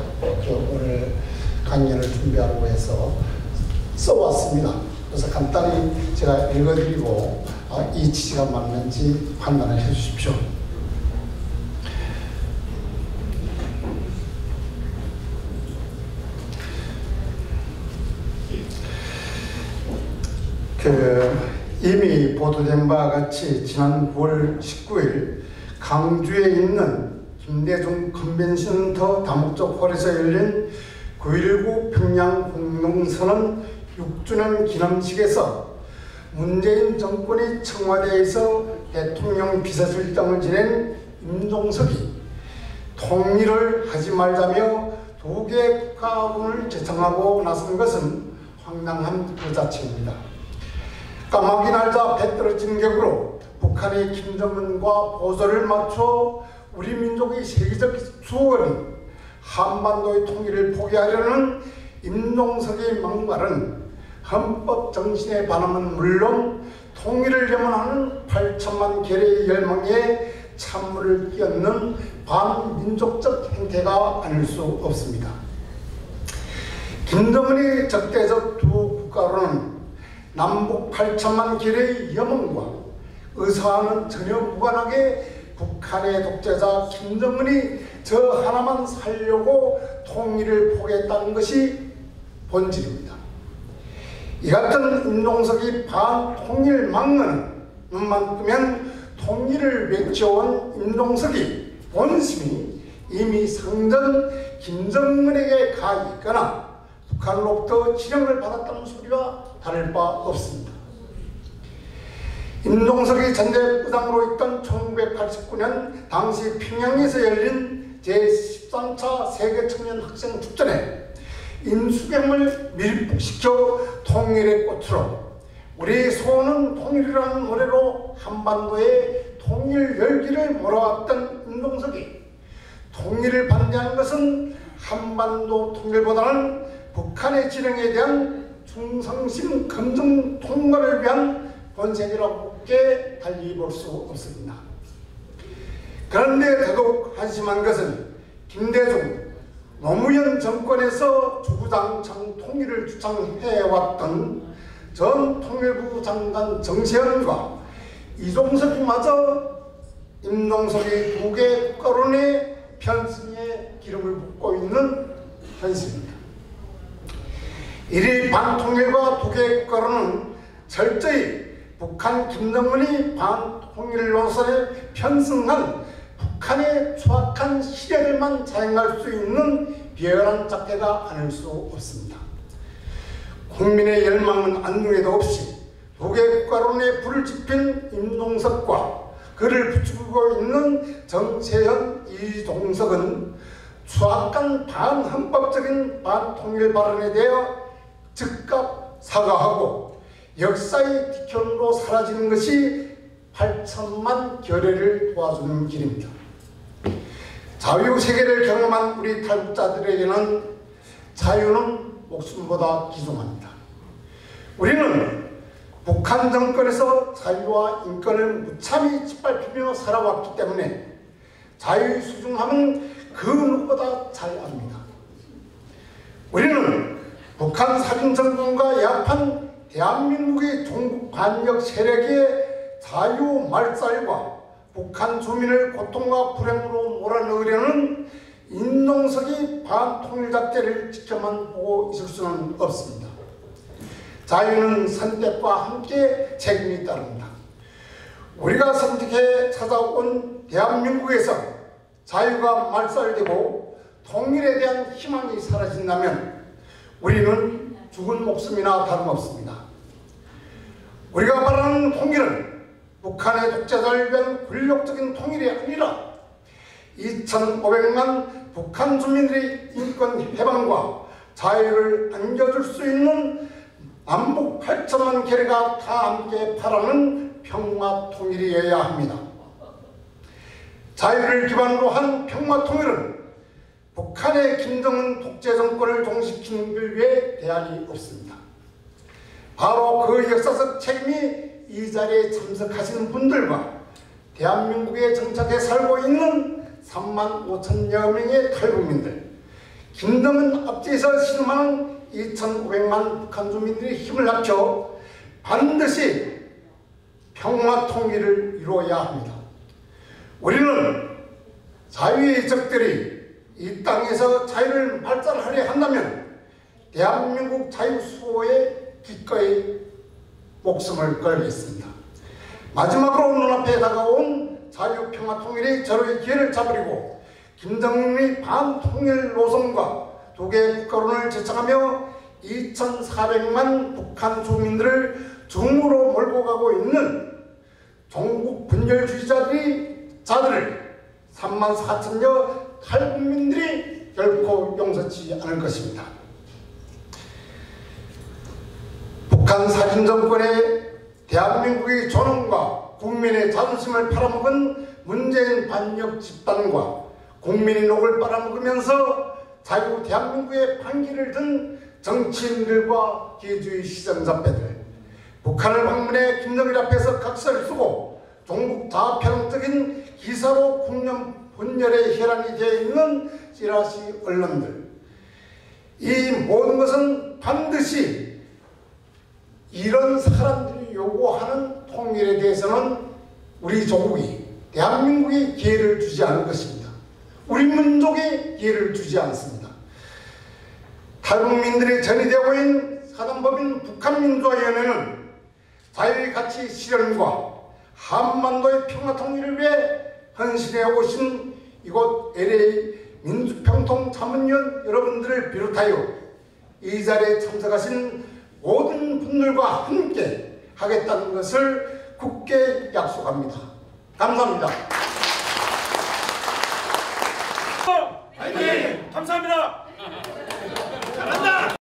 오늘 강연을 준비하려고 해서 써왔습니다. 그래서 간단히 제가 읽어드리고 이 취지가 맞는지 판단을 해주십시오. 이미 보도된 바와 같이 지난 9월 19일 강주에 있는 김대중 컨벤션센터 다목적 홀에서 열린 9.19 평양 공동선언 6주년 기념식에서 문재인 정권이 청와대에서 대통령 비서실장을 지낸 임종석이 통일을 하지 말자며 두 개의 국가군을 제청하고 나선 것은 황당한 그 자체입니다. 까마귀 날자 배 떨어지는 격으로 북한이 김정은과 보조를 맞춰 우리 민족의 세계적 수호는 한반도의 통일을 포기하려는 임종석의 막말은 헌법 정신에 반하면 물론 통일을 염원하는 8천만 결의 열망에 찬물을 끼얹는 반민족적 행태가 아닐 수 없습니다. 김정은의 적대적 두 국가로는 남북 8천만 결의 염원과 의사와는 전혀 무관하게 북한의 독재자 김정은이 저 하나만 살려고 통일을 포기했다는 것이 본질입니다. 이 같은 임종석이 반통일 막론은 눈만 뜨면 통일을 외쳐온 임종석이 본심이 이미 상전 김정은에게 가 있거나 북한으로부터 지령을 받았다는 소리와 다를 바 없습니다. 임종석이 전대부장으로 있던 1989년 당시 평양에서 열린 제13차 세계청년학생축전에 임수경을 밀북시켜 통일의 꽃으로 우리 소원은 통일이라는 노래로 한반도에 통일 열기를 몰아왔던 임종석이 통일을 반대하는 것은 한반도 통일보다는 북한의 지령에 대한 충성심 검증 통과를 위한 본색이라고밖에 달리 볼 수 없습니다. 그런데 더더욱 한심한 것은 김대중 노무현 정권에서 주구장창 통일을 주장해왔던 전 통일부 장관 정세현과 이종석이마저 임종석의 두 개 국가론의 편승에 기름을 붓고 있는 현실입니다. 이리 반통일과 두 개 국가론은 철저히 북한 김정은이 반통일 노선에 편승한 북한의 추악한 시대들만 자행할 수 있는 비열한 작태가 아닐 수 없습니다. 국민의 열망은 안중에도 없이 두 개 국가론에 불을 지핀 임종석과 그를 부추기고 있는 정세현, 이종석은 추악한 반헌법적인 반통일 발언에 대해 즉각 사과하고 역사의 뒤편으로 사라지는 것이 8천만 결의를 도와주는 길입니다. 자유세계를 경험한 우리 탈북자들에게는 자유는 목숨보다 귀중합니다. 우리는 북한 정권에서 자유와 인권을 무참히 짓밟히며 살아왔기 때문에 자유의 소중함은 그 누구보다 잘 압니다. 우리는 북한 살인 정권과 야합한 대한민국의 종북 반역 세력의 자유 말살과 북한 주민을 고통과 불행으로 몰아넣으려는 인종석이 반통일 작대를 지켜만 보고 있을 수는 없습니다. 자유는 선택과 함께 책임이 따릅니다. 우리가 선택해 찾아온 대한민국에서 자유가 말살되고 통일에 대한 희망이 사라진다면 우리는 죽은 목숨이나 다름없습니다. 우리가 바라는 통일은 북한의 독재자를 위한 굴욕적인 통일이 아니라 2,500만 북한 주민들의 인권 해방과 자유를 안겨줄 수 있는 남북 8천만 결의가 다 함께 바라는 평화 통일이어야 합니다. 자유를 기반으로 한 평화 통일은 북한의 김정은 독재 정권을 종식시키는 길 외에 대안이 없습니다. 바로 그 역사적 책임이 이 자리에 참석하시는 분들과 대한민국에 정착해 살고 있는 3만 5천여 명의 탈북민들, 김정은 압제에서 신음하는 2,500만 북한 주민들의 힘을 합쳐 반드시 평화 통일을 이루어야 합니다. 우리는 자유의 적들이 이 땅에서 자유를 발전하려 한다면 대한민국 자유 수호에 기꺼이 목숨을 걸겠습니다. 마지막으로 눈앞에 다가온 자유 평화 통일의 절호의 기회를 잡으려고 김정은의 반통일 노선과 두 개의 국가론을 제청하며 2,400만 북한 주민들을 중으로 몰고 가고 있는 종북 분열주의자들을 3만 4천여 탈북민들이 결코 용서치 않을 것입니다. 북한 살인 정권의 대한민국의 존엄과 국민의 자존심을 팔아먹은 문재인 반역 집단과 국민의 녹을 빨아먹으면서 자유 대한민국의 반기를 든 정치인들과 기회주의 시정자패들, 북한을 방문해 김정일 앞에서 각서를 쓰고 종북 자아편향적인 기사로 국면 분열의 혈안이 되어 있는 찌라시 언론들, 이 모든 것은 반드시 이런 사람들이 요구하는 통일에 대해서는 우리 조국이, 대한민국이 기회를 주지 않을 것입니다. 우리 민족이 기회를 주지 않습니다. 탈북민들이 전이되고 있는 사단법인 북한민주화위원회는 자유의 가치 실현과 한반도의 평화 통일을 위해 헌신해 오신 이곳 LA 민주평통자문위원 여러분들을 비롯하여 이 자리에 참석하신 모든 분들과 함께 하겠다는 것을 굳게 약속합니다. 감사합니다. 화이팅! 감사합니다. 잘한다.